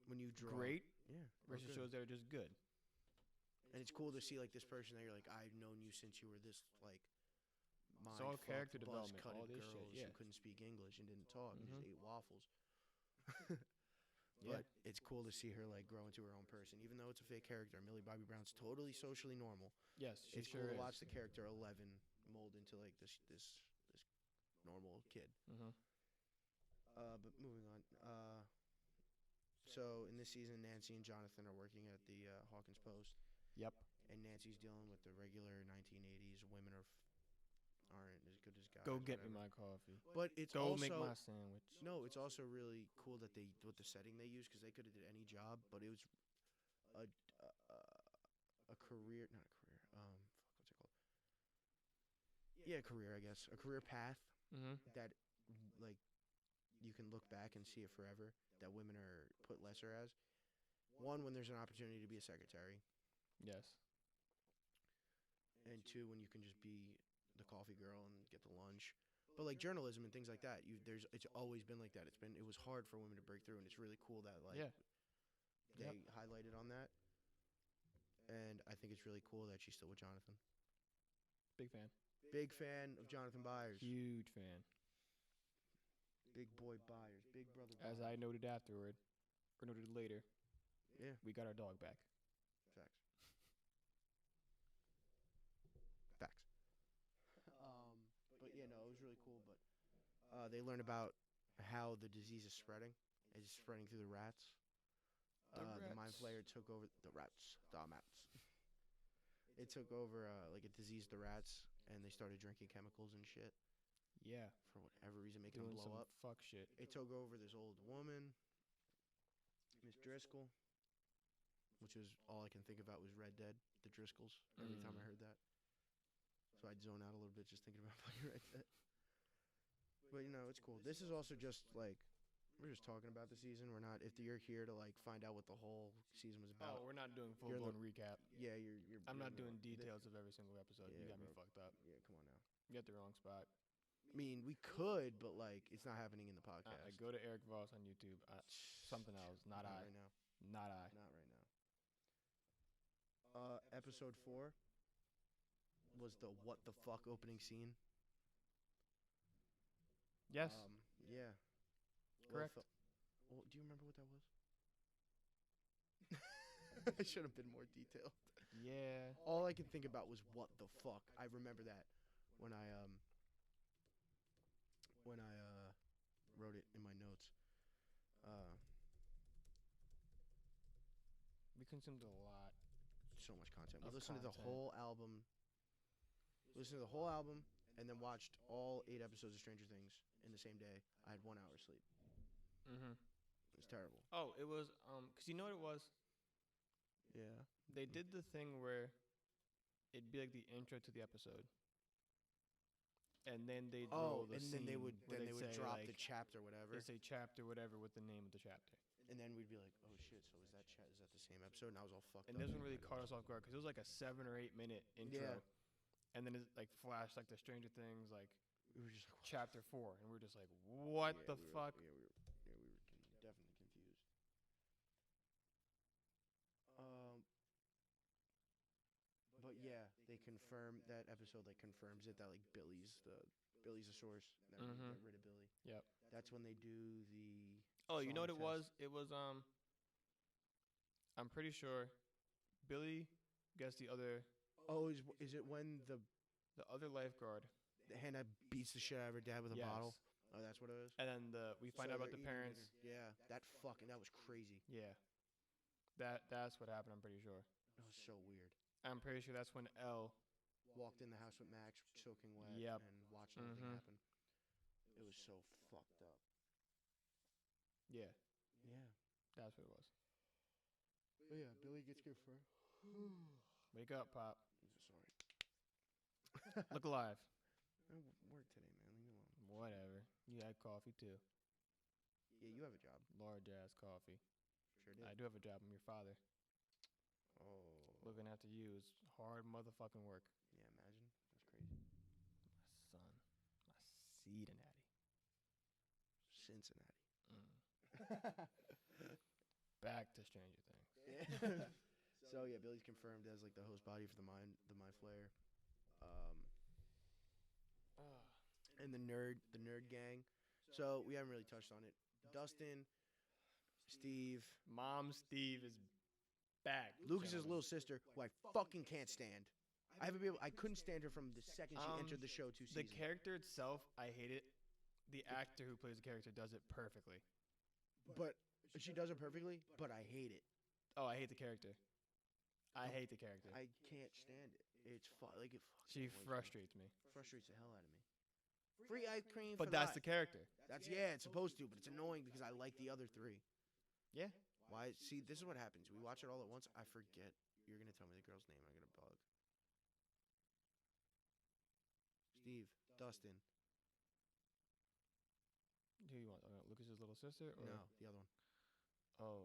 When you draw great yeah, versus good. shows that are just good. And it's cool to see like this person that you're like, I've known you since you were this like It's all character buzz development, cutted all this girls shit, yeah. who couldn't speak English and didn't talk and Mhm. just ate waffles. Yeah. But it's cool to see her like grow into her own person, even though it's a fake character. Millie Bobby Brown's totally socially normal. Yes, she It's sure cool to is. watch the character 11 mold into like this normal kid. Mhm. But moving on. So in this season, Nancy and Jonathan are working at the Hawkins Post. Yep. And Nancy's dealing with the regular 1980s women aren't as good as guys. Go get me whatever. my coffee. But it's Go also make my sandwich. no, it's also really cool that with the setting they use, because they could have did any job, but it was a career, not a career. What's it called? Yeah, career, I guess. A career path Mhm. that like you can look back and see it forever. That women are put lesser as. One, when there's an opportunity to be a secretary, Yes. and two, when you can just be the coffee girl and get the lunch. But like journalism and things like that, it's always been like that. It was hard for women to break through, and it's really cool that like Yeah. they highlighted on that. And I think it's really cool that she's still with Jonathan. Big fan. Big fan of Jonathan Byers. Huge fan. Big boy Byers. Big brother As I noted afterward, or noted later, Yeah, we got our dog back. facts. They learn about how the disease is spreading. It's spreading through the rats. The mind flayer took over the rats. It took over like it diseased the rats, and they started drinking chemicals and shit. Yeah. For whatever reason, making them blow up. Fuck shit. It took over this old woman, Miss Driscoll, which is all I can think about was Red Dead, the Driscolls. Every time I heard that, so I'd zone out a little bit just thinking about playing Red Dead. But it's cool. This is also just like we're just talking about the season. We're not. If you're here to like find out what the whole season was about. Oh, we're not doing full blown recap. Yeah, you're. I'm not doing details of every single episode. Yeah, you got me fucked up. Yeah, come on now. You got the wrong spot. I mean, we could, but like it's not happening in the podcast. I go to Eric Voss on YouTube. Something else. Not I. Right now. Not I. Not right now. Episode 4 was the what the fuck opening scene. Yes. Yeah. Correct. Well, do you remember what that was? I should have been more detailed. Yeah. All I could think about was what the fuck. I remember that when I wrote it in my notes. We consumed a lot. So much content. We listened to the whole album. And then watched all 8 episodes of Stranger Things in the same day. I had 1 hour sleep. Mm-hmm. It was terrible. Oh, it was because you know what it was? Yeah. They did the thing where it'd be like the intro to the episode. And then they'd roll the scene. Then they would drop like, the chapter, whatever. They say chapter, whatever, with the name of the chapter. And then we'd be like, oh shit, so is that the same episode? And I was all fucked up. And this one really caught us off guard because it was like a 7 or 8 minute intro. Yeah. And then it like flashed like the Stranger Things, like we were just like, chapter 4, and we were just like, what the fuck? We were definitely confused. But yeah, they confirm that episode like confirms it that like Billy's the source. That we get rid of Billy. Yep. That's when they do the. Oh, you know what it was? It was I'm pretty sure Billy gets the other. Oh, is it when the other lifeguard Hannah beats the shit out of her dad with a bottle? Oh, that's what it is. And then we find out about the parents. Yeah, that was crazy. Yeah, that's what happened. I'm pretty sure. It was so weird. I'm pretty sure that's when Elle walked in the house with Max, soaking wet, and watched everything happen. It was so fucked up. Yeah. Yeah. That's what it was. But yeah, Billy gets confirmed. Wake up, Pop. Sorry. Look alive. I work today, man. Leave me alone. Whatever. You had coffee, too. Yeah, you have a job. Large ass coffee. Sure did. I do have a job. I'm your father. Oh. Looking after you is hard motherfucking work. Yeah, imagine. That's crazy. My son. My seed-a-natty. Cincinnati. Back to Stranger Things. Yeah. So yeah, Billy's confirmed as like the host body for the mind flayer. And the nerd gang. So we haven't really touched on it. Dustin, Steve, Mom Steve is back. Lucas's little sister, who I fucking can't stand. I couldn't stand her from the second she entered the show 2 seasons. The character itself, I hate it. The actor who plays the character does it perfectly. But she does it perfectly, but I hate it. Oh, I hate the character. I hate the character. I can't stand it. It's like it. She frustrates me. Frustrates the hell out of me. Free ice cream. But that's the character. It's supposed to, but it's annoying because I like the other 3. Yeah. Why? See, this is what happens. We watch it all at once. I forget. You're gonna tell me the girl's name. I'm gonna bug. Steve, Dustin. Who you want? Lucas's little sister? Or? No, the other one. Oh,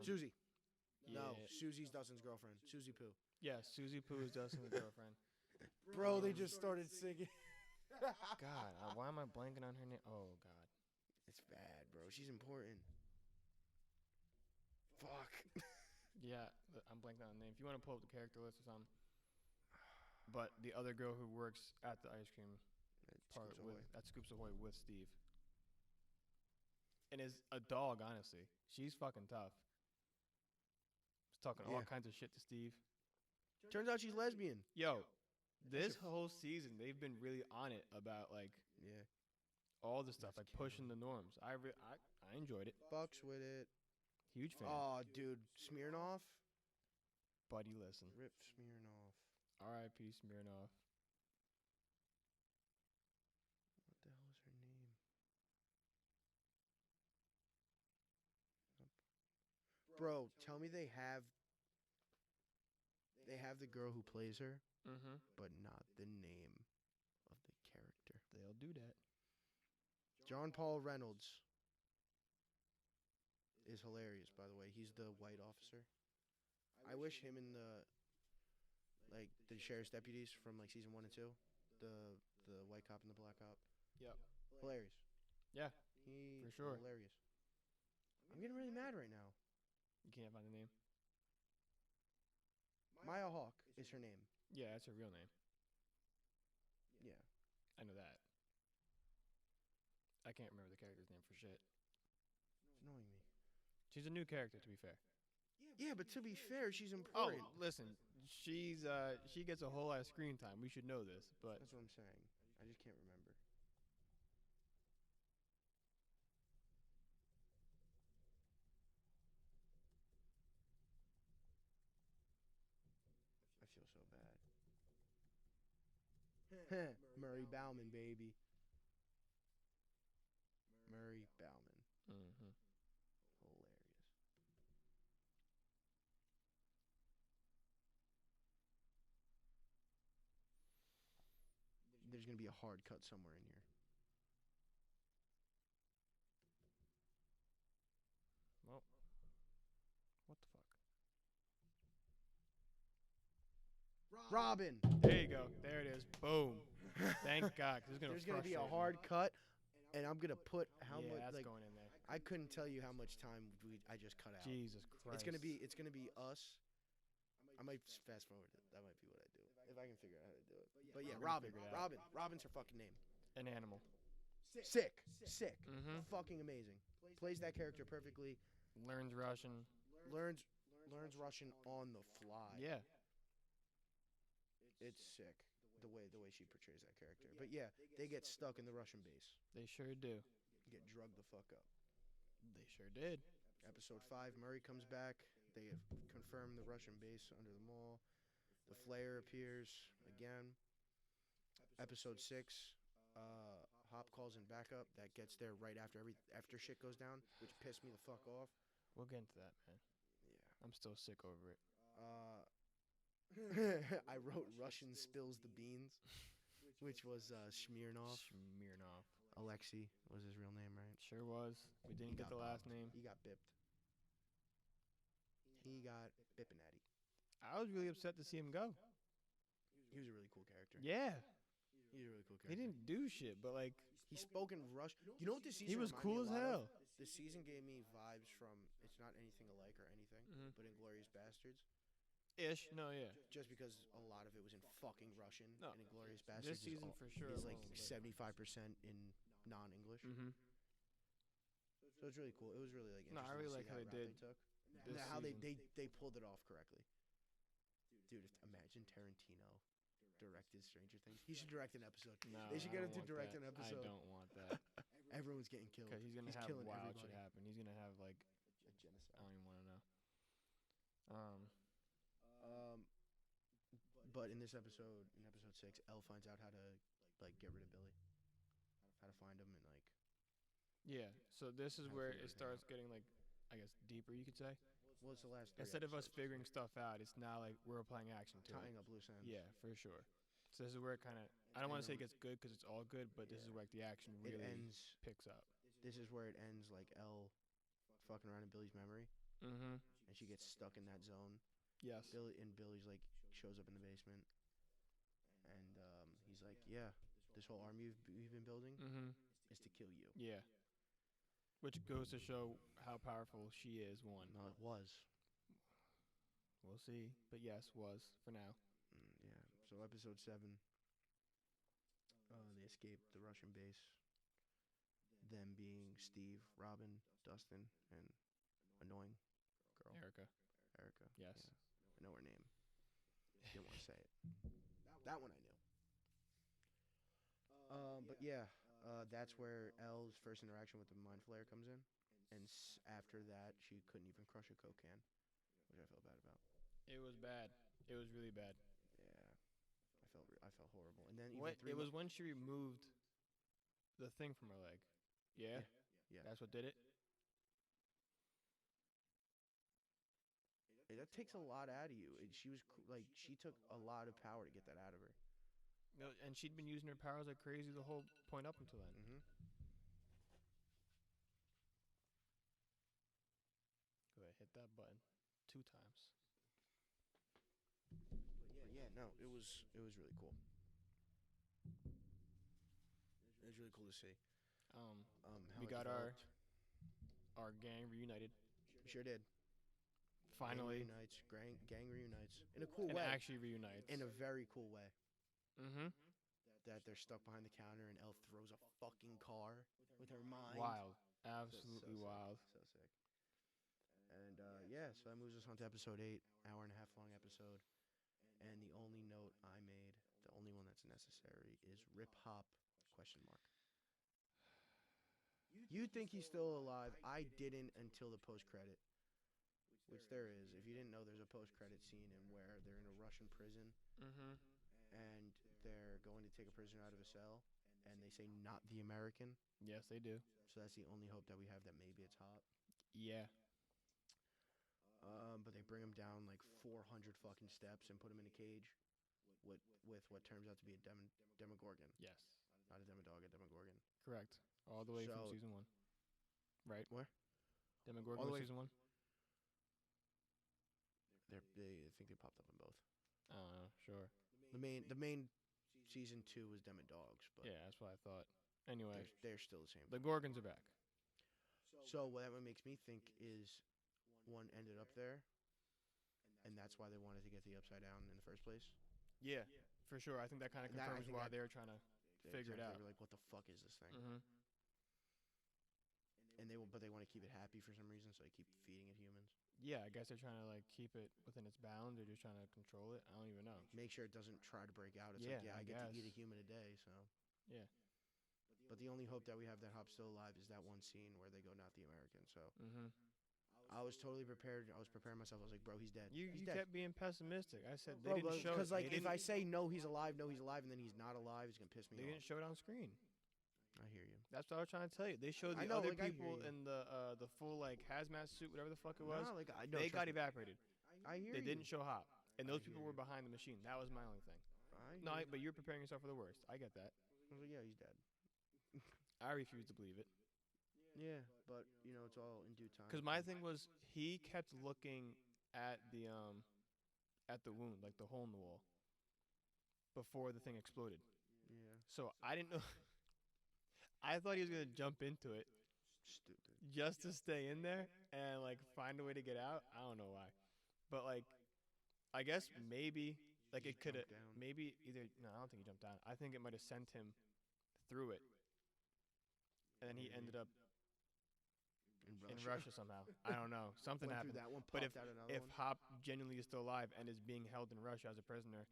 Susie. Yeah. No, Susie's Dustin's girlfriend. Susie Pooh. Yeah, Susie Pooh is Dustin's girlfriend. Bro, they just started singing. God, why am I blanking on her name? Oh, God. It's bad, bro. She's important. Fuck. Yeah, I'm blanking on the name. If you want to pull up the character list or something. But the other girl who works at the ice cream part at Scoops Ahoy with Steve. And is a dog, honestly. She's fucking tough. She's talking all kinds of shit to Steve. Turns out she's lesbian. Yo, this whole season, they've been really on it about, like, all the stuff, like pushing the norms. I enjoyed it. Fucks with it. Huge fan. Oh, dude, Smirnoff. Buddy, listen. Rip Smirnoff. R.I.P. Smirnoff. What the hell is her name? Bro, tell me they have the girl who plays her, but not the name of the character. They'll do that. John Paul Reynolds is hilarious, by the way. He's the white officer. I wish him and the sheriff's deputies from like season 1 and 2, the white cop and the black cop. Yep. Hilarious. Yeah. He's For sure. hilarious. I'm getting really mad right now. You can't find the name. Maya Hawke is her name. Yeah, that's her real name. Yeah. I know that. I can't remember the character's name for shit. It's annoying me. She's a new character, to be fair. Yeah, but to be fair, she's Oh, important. listen, she gets a whole lot of screen time. We should know this, but That's what I'm saying. I just can't remember. I feel so bad. Murray Bauman, baby. Murray Bauman. Hilarious. There's going to be a hard cut somewhere in here. well, what the fuck? Robin. There you go. There it is. Boom. Thank God. 'Cause There's going to be a hard cut, and I'm going to put how yeah, much. that's Like, going in there. I couldn't tell you how much time I just cut out. Jesus Christ. It's gonna be us. I might fast forward it. That might be what I do if I can figure out how to do it. But yeah, I'm gonna Robin. figure it out. Robin's her fucking name. An animal. Sick. Mm-hmm. Fucking amazing. Plays that character perfectly. Learns Russian. Learns Russian on the fly. Yeah. It's sick. The way she portrays that character. But yeah, they get stuck in the Russian base. They sure do. Get drugged the fuck up. They sure did. Episode 5, Murray comes back. They have confirmed the Russian base under the mall. The flare appears again. Episode 6, Hop calls in backup. That gets there right after shit goes down, which pissed me the fuck off. We'll get into that, man. Yeah. I'm still sick over it. I wrote Russian spills the beans, which was Smirnoff. Smirnoff. Alexei was his real name, right? Sure was. We didn't get the last name. He got bipped. He got bippin'-atty. I was really upset to see him go. He was a really cool character. Yeah. He's a really cool character. He didn't do shit, but like he spoke in Russian. You know what this season? he was reminded cool me as a lot hell. of? This season gave me vibes from It's Not Anything Alike or anything, but Inglourious Bastards. Ish. No, yeah. Just because a lot of it was in fucking Russian. No. And Inglourious Bastards This season for sure is like alone, but- 75% in non-English. Mm-hmm. So it's really cool. It was really like No, I interesting really to like see how that they route did took. And this how season. they pulled it off correctly. Dude, imagine Tarantino directed Stranger Things. He should direct an episode. No, They should I get him don't to want direct that. an episode. I don't want that. Everyone's getting killed. Because he's gonna have killing wild everybody. shit happen. He's gonna have like A genocide. I don't even want to know. But in episode 6, Elle finds out how to like get rid of Billy, how to find him, and like. Yeah. So this is How to where figure it everything out. starts getting like, I guess, deeper. You could say. Well, it's the last. 3 Instead of us episodes. figuring stuff out, it's now like we're applying action to Tying it. up loose ends. Yeah, for sure. So this is where it kind of. I don't want to say it gets good because it's all good, but this is where like the action It really ends. picks up. This is where it ends. Like Elle, fucking around in Billy's memory, Mm-hmm. and she gets stuck in that zone. Yes. Billy's like shows up in the basement, and he's like, "Yeah, this whole army we've been building Mm-hmm. is to kill you." Yeah. Which goes to show how powerful she is. One. No, it was. We'll see, but yes, was for now. Yeah. So episode 7, they escape the Russian base. Them being Steve, Robin, Dustin, and annoying girl Erica. Erica. Yes. Yeah, I know her name. Didn't want to say it. That one I knew. But yeah, That's where Elle's first interaction with the Mind Flayer comes in, and after that, she couldn't even crush a Coke can, which I felt bad about. It was bad. It was really bad. Yeah, I felt horrible. And then it was when she removed the thing from her leg. Yeah? Yeah. That's what did it? That takes a lot out of you. She took a lot of power to get that out of her. No, and she'd been using her powers like crazy the whole point up until then. Mm-hmm. Go ahead, hit that button 2 times. But yeah, no, it was really cool. It was really cool to see. We got our gang reunited. We sure did. Finally. Gang reunites in a cool way. Actually reunites. In a very cool way. Mm-hmm. That they're stuck behind the counter and Elle throws a fucking car with her mind. Wild. Absolutely wild. So sick. And yeah, so that moves us on to episode 8, hour-and-a-half long episode. And the only note I made, the only one that's necessary, is Rip Hop ? You think he's still alive? I didn't until the post-credit, which there is. If you didn't know, there's a post-credit scene where they're in a Russian prison. Mm-hmm. And they're going to take a prisoner out of a cell, and they say not the American. Yes, they do. So that's the only hope that we have that maybe it's Hop. Yeah. But they bring him down like 400 fucking steps and put him in a cage with what turns out to be a Demogorgon. Yes. Not a Demodog, a Demogorgon. Correct. All the way from season 1. Right? Where? Demogorgon was season 1? I think they popped up in both. Sure. The main season 2 was Demodogs, but yeah, that's what I thought. Anyway, they're still the same. The Gorgons are back. So what makes me think is one ended up there, and that's why they wanted to get the Upside Down in the first place. Yeah, for sure. I think that kind of confirms why they were trying to figure it out. They were like, what the fuck is this thing? Mm-hmm. And but they want to keep it happy for some reason, so they keep feeding it humans. Yeah, I guess they're trying to like keep it within its bounds. They're just trying to control it. I don't even know. Make sure it doesn't try to break out. It's I get to eat a human a day, so. Yeah. But the only hope that we have that Hop's still alive is that one scene where they go, not the American. So I was totally prepared. I was preparing myself. I was like, bro, he's dead. You kept being pessimistic. I said they didn't show. Because like if I say no, he's alive, and then he's not alive, it's gonna piss me off. They didn't show it on screen. I hear you. That's what I was trying to tell you. They showed the other people in the full like hazmat suit, whatever the fuck it was. No, they got evaporated. I hear They you. didn't show Hop, and those people were behind the machine. That was my only thing. But you're preparing yourself for the worst. I get that. I was like, yeah, he's dead. I refuse to believe it. Yeah, but it's all in due time. Because my thing was, he kept looking at the wound, like the hole in the wall, before the thing exploded. Yeah. So I didn't know. I thought he was gonna jump into it. Stupid. Just to stay in there and like find a way to get out. I don't know why, but like, I guess maybe like it could have maybe either. No, I don't think he jumped down. I think it might have sent him through it, and then he ended up in Russia somehow. I don't know. Something happened. That one but if Hop genuinely is still alive and is being held in Russia as a prisoner,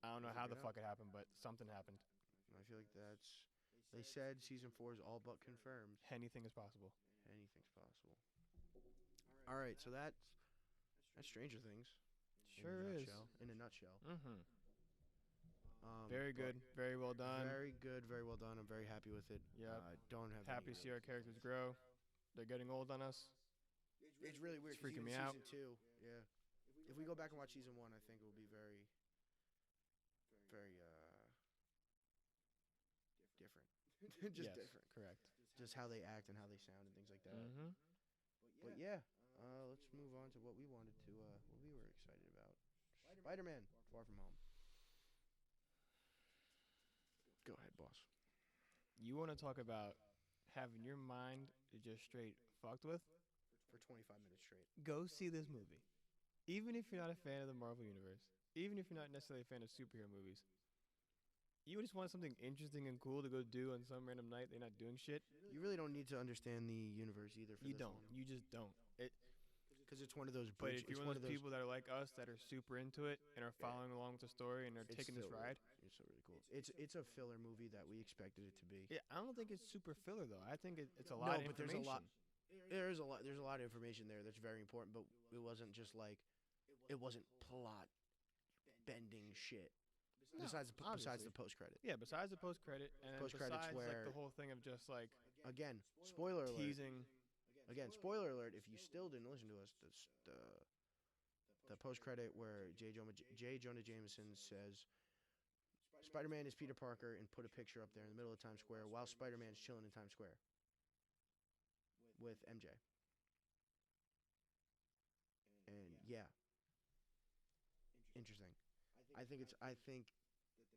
I don't know how the fuck it happened, but something happened. I feel like that's. They said season 4 is all but confirmed. Anything is possible. Anything's possible. All right, so that's Stranger Things. Sure is. In a nutshell. Mm-hmm. Very good. Very well done. Very good. Very well done. I'm very happy with it. Yeah. Don't have. Happy to see our characters grow. They're getting old on us. It's really weird. It's freaking me season out. Season 2. Yeah. If we go back and watch season 1, I think it will be very, very different. Just different. Correct. Just how they act and how they sound and things like that. Mm-hmm. But yeah, let's move on to what we wanted to, what we were excited about. Spider-Man: Far From Home. Go ahead, boss. You want to talk about having your mind just straight fucked with? For 25 minutes straight. Go see this movie. Even if you're not a fan of the Marvel Universe, even if you're not necessarily a fan of superhero movies, you just want something interesting and cool to go do on some random night. They're not doing shit. You really don't need to understand the universe either. You don't. You just don't. Because it's one of those. But if you're one of those people that are like us, that are super into it and are following along with the story and are taking this ride, It's so really cool. It's a filler movie that we expected it to be. Yeah, I don't think it's super filler though. I think it's a lot of information. There's a lot. There's a lot of information there that's very important, but it wasn't just like, it wasn't plot bending shit. No, besides the post credit. Yeah, besides the post credit and Post-credits besides where- like the whole thing of just like Again, spoiler alert. teasing. Again, spoiler alert. If you still didn't listen to us, the post credit where J. Jonah Jameson says Spider-Man is Peter Parker and put a picture up there in the middle of Times Square while Spider-Man's chilling in Times Square with MJ. And yeah, interesting. I think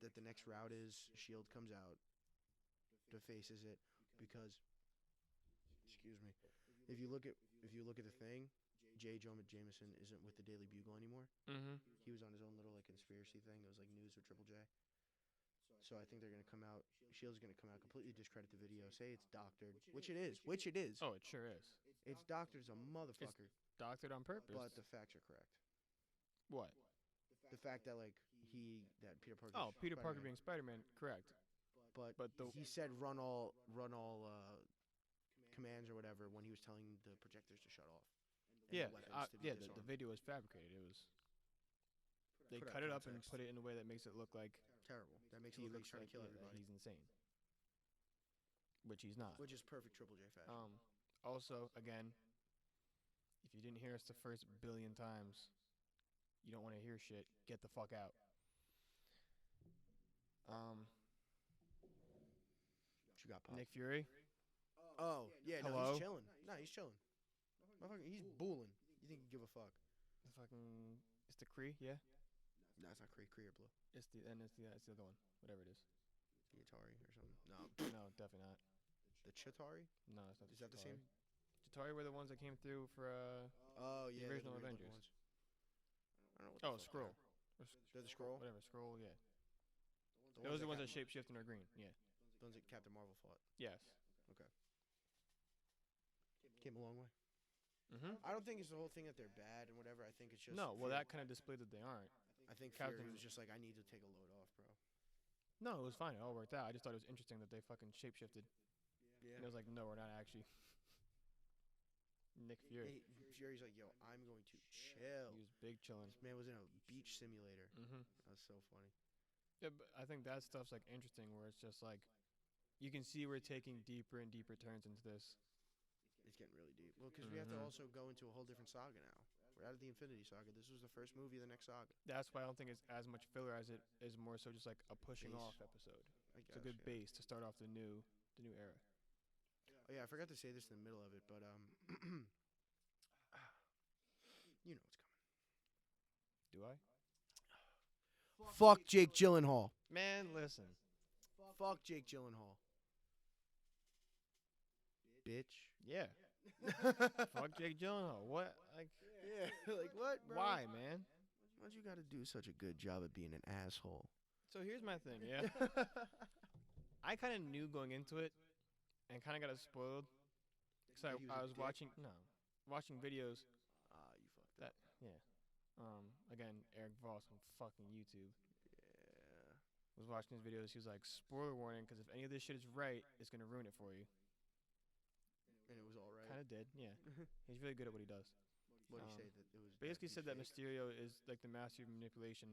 that the next route is Shield comes out, defaces it, because excuse me, if you look at the thing, J. Jonah Jameson isn't with the Daily Bugle anymore. Mm-hmm. He was on his own little like conspiracy thing. It was like News with Triple J. So I think they're gonna come out. Shield's gonna come out, completely discredit the video, say it's doctored, which it is. Oh, it sure is. It's doctored as a motherfucker. Doctored on purpose. But the facts are correct. What? The fact that like Peter Parker. Oh, Peter Parker being Spider-Man, correct. But he said run all commands or whatever when he was telling the projectors to shut off. The video was fabricated. It was. They cut it up and put it in a way that makes it look like terrible. That makes it look like he's trying to kill everybody. He's insane. Which he's not. Which is perfect Triple J fashion. Also, again, if you didn't hear us the first billion times, you don't want to hear shit. Get the fuck out. What you got, Pop? Nick Fury. Oh yeah, Hello? no, he's chilling. No, he's chilling. Motherfucker, he's booling. You think he'd give a fuck? It's the Kree, yeah. No, it's not Kree or Blue. It's the other one, whatever it is. The Atari or something. No, No, definitely not. the Chitauri. No, it's not. Is that the same? Chitauri were the ones that came through for Oh yeah, the original weird looking Avengers. ones. I don't know what the fuck Skrull. They're the Skrull. Whatever, Skrull, yeah. Those are the ones that shapeshift and are green, yeah. The ones that Captain Marvel fought. Yes. Okay. Came a long way. Mm-hmm. I don't think it's the whole thing that they're bad and whatever. I think it's just No, well, that kind of displayed that they aren't. I think Captain Fury was just like, I need to take a load off, bro. No, it was fine. It all worked out. I just thought it was interesting that they fucking shapeshifted. Yeah. And it was like, no, we're not actually. Nick Fury. Fury's like, yo, I'm going to chill. He was big chilling. This man was in a beach simulator. Mm-hmm. That was so funny. Yeah, but I think that stuff's like interesting where it's just like, you can see we're taking deeper and deeper turns into this. It's getting really deep. Well, because we have to also go into a whole different saga now. We're out of the Infinity Saga. This was the first movie of the next saga. That's why I don't think it's as much filler as it is more so just like a pushing Base. off episode. I guess, It's a good base to start off the new era. Oh yeah, I forgot to say this in the middle of it, but you know what's coming. Do I? Fuck Jake Gyllenhaal. Man, listen. Fuck Jake Gyllenhaal. Bitch. Yeah. Fuck Jake Gyllenhaal. What? Like, Yeah, like what, bro? why, man? Why'd you gotta do such a good job at being an asshole? So here's my thing, yeah. I kind of knew going into it and kind of got it spoiled. So That he was I a was dick? watching videos You fucked up. that, yeah. Again, Eric Voss on fucking YouTube Yeah. was watching his videos. He was like, spoiler warning, because if any of this shit is right, it's going to ruin it for you. And it was all right. Kind of did, yeah. He's really good at what he does. What did he say that it was? Basically said that fake? Mysterio is like the master of manipulation,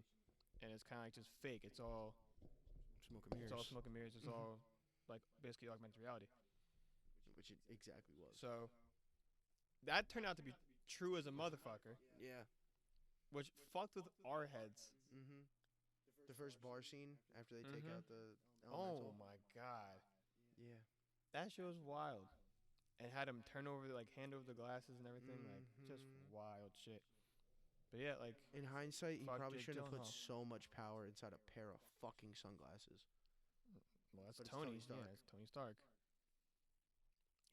and it's kind of like just fake. It's all Smoke and mirrors. It's all smoke and mirrors. It's all like basically augmented reality. Which it exactly was. So that turned out to be true as a motherfucker, Yeah. which fucked with our heads. Mm-hmm. The first bar scene after they take Mhm. out the Oh elemental. my god, Yeah. that shit was wild, and had him turn over like hand over the glasses and everything, like just Mhm. wild shit. But yeah, like In hindsight, he Fuck probably Jake shouldn't have put Gyllenhaal. so much power inside a pair of fucking sunglasses. well, that's But it's Tony. Tony Stark. Yeah, it's Tony Stark.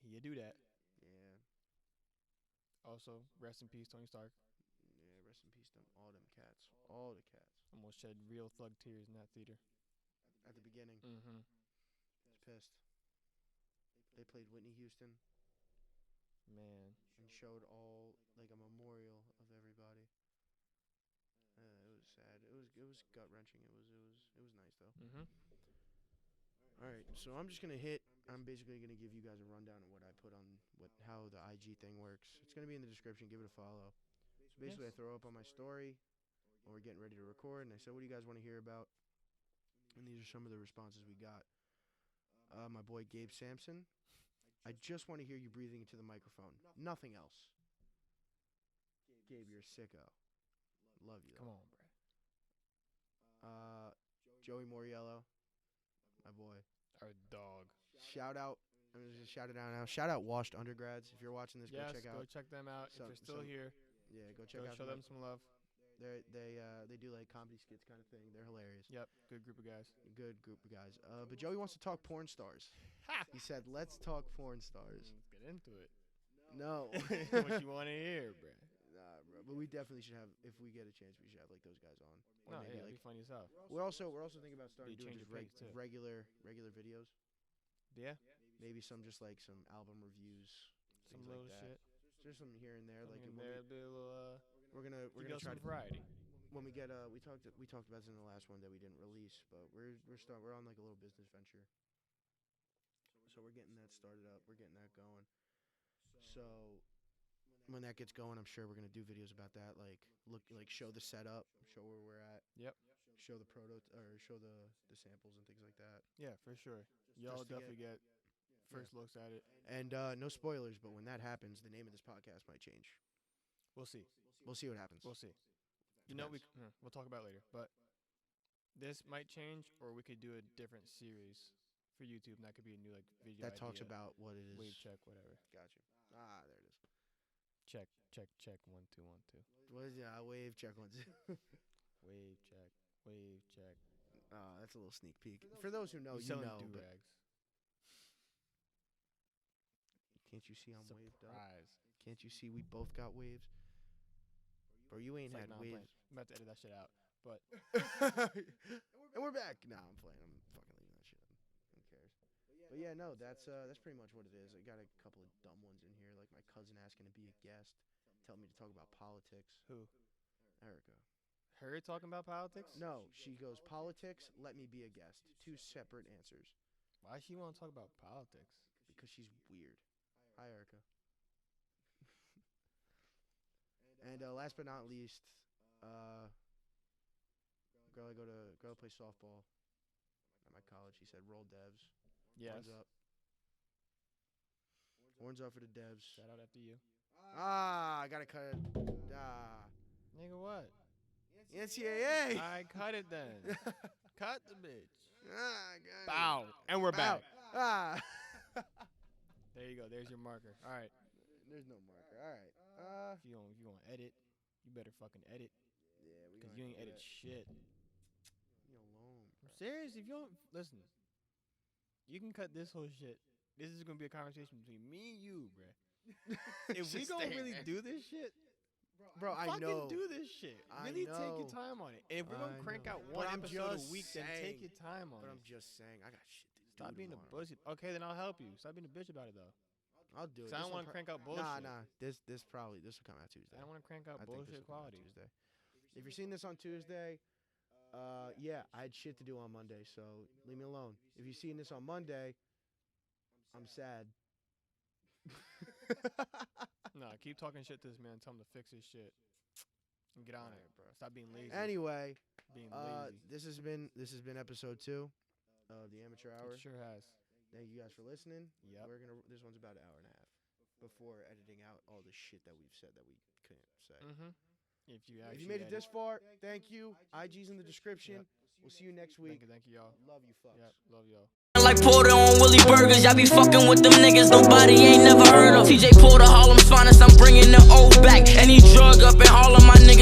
He'd do that. Yeah. Also, rest in peace, Tony Stark. Yeah, rest in peace, all them cats. All the cats. Almost shed real thug tears in that theater. At the beginning, Mm-hmm. was pissed. They played Whitney Houston Man. and showed all, like, a memorial of everybody. It was sad. It was gut wrenching. It was nice though. Mm-hmm. All right, so I'm just gonna hit. I'm basically gonna give you guys a rundown of what I put on how the IG thing works. It's gonna be in the description. Give it a follow. So basically, I throw up on my story when we're getting ready to record, and I said, "What do you guys want to hear about?" And these are some of the responses we got. My boy Gabe Sampson. I just want to hear you breathing into the microphone. Nothing else. Gabe, you're a sicko. Love you. Come on, bro. Joey Moriello. My boy. Our dog. Shout out. I'm just shout it out now. Shout out Washed Undergrads. If you're watching this, Yes, go check out. them out. If they're still here, Yeah, go check out. show them some love. They do like comedy skits kind of thing. They're hilarious. Yep, good group of guys. Good group of guys. But Joey wants to talk porn stars. He said, "Let's talk porn stars." Let's get into it. No. What you want to hear, bro? Nah, bro. But we definitely should have, if we get a chance, we should have like those guys on. No, maybe, yeah, it'd like, be funny as hell. We're also thinking about starting They doing change just your pace, too. regular videos. Yeah, Maybe some just like some album reviews, some things little like that. shit. Just some here and there. Like Like there, be a little. we're gonna Give us try some to, variety. when we get we talked about this in the last one that we didn't release, but we're on like a little business venture. So we're getting that started up. We're getting that going. So when that gets going, I'm sure we're gonna do videos about that. Like show the setup, show where we're at. Yep. Show the show the samples and things like that. Yeah, for sure. Y'all just to definitely get first looks at it. And no spoilers, but when that happens, the name of this podcast might change. We'll see. We'll see what happens. We'll see. You know, we'll talk about it later. But this might change, or we could do a different series for YouTube, and that could be a new like video. That talks idea. about what it is. Wave check, whatever. Gotcha. There it is. Check. 1 2 1 2. What is wave check one? Wave check. Wave check. That's a little sneak peek. For those who know, We you selling know. But do-rags. can't you see I'm waved up? Surprise. Can't you see we both got waves? Bro, you ain't It's had like, nah, I'm waves. playing. I'm about to edit that shit out. But And we're back. Nah, I'm playing. I'm fucking leaving that shit. Who cares? But yeah, no, that's pretty much what it is. I got a couple of dumb ones in here, like my cousin asking to be a guest, telling me to talk about politics. who? Erica. Her talking about politics? No, she goes, politics, let me be a guest. Two separate answers. Why she want to talk about politics? Because she's weird. Hi, Erica. And last but not least, girl play softball at my college. He said, roll devs. Yes. Horns up. Horns up for the devs. Shout out after you. I gotta cut it. Nigga, what? NCAA. I cut it then. Cut the bitch. Got it. Bow. And we're back. There you go. There's your marker. All right. There's no marker. All right. If you gonna edit, you better fucking edit. Yeah, we Because gonna you ain't do edit that. shit. You alone, I'm bro. serious. If you don't listen, you can cut this whole shit. This is gonna be a conversation between me and you, bruh. If we Just gonna stay really there. do this shit, Bro, I fucking know. do this shit. I Really take your know. time on it. And if we're gonna I crank know. out But one I'm episode a just week, then take saying. your time on But it. I'm just saying, I got shit to do. Stop being a tomorrow. pussy. Okay, then I'll help you. Stop being a bitch about it though. I'll do it. 'Cause I don't want to crank out bullshit. Nah. This will come out Tuesday. I don't want to crank out I think this bullshit will come out quality. Tuesday. If you're seeing this on Tuesday, yeah, I had shit to do on Monday, so leave me alone. If you're seeing this on Monday, I'm sad. Nah, keep talking shit to this man. Tell him to fix his shit and get on it, bro. Stop being lazy. Anyway, being lazy. this has been episode 2 of the Amateur Hour. It sure has. Thank you guys for listening. Yep. This one's about an hour and a half before editing out all the shit that we've said that we couldn't say. If you If you made it edit. this far, thank you. IG's in the description. Yep. We'll see you next week. Thank you, y'all. Love you, fucks. Yep, love y'all. Like Porter on Willie Burgers, y'all be fucking with them niggas nobody ain't never heard of. TJ Porter Harlem's finest, I'm bringing the old back. And he drug up in all of my niggas.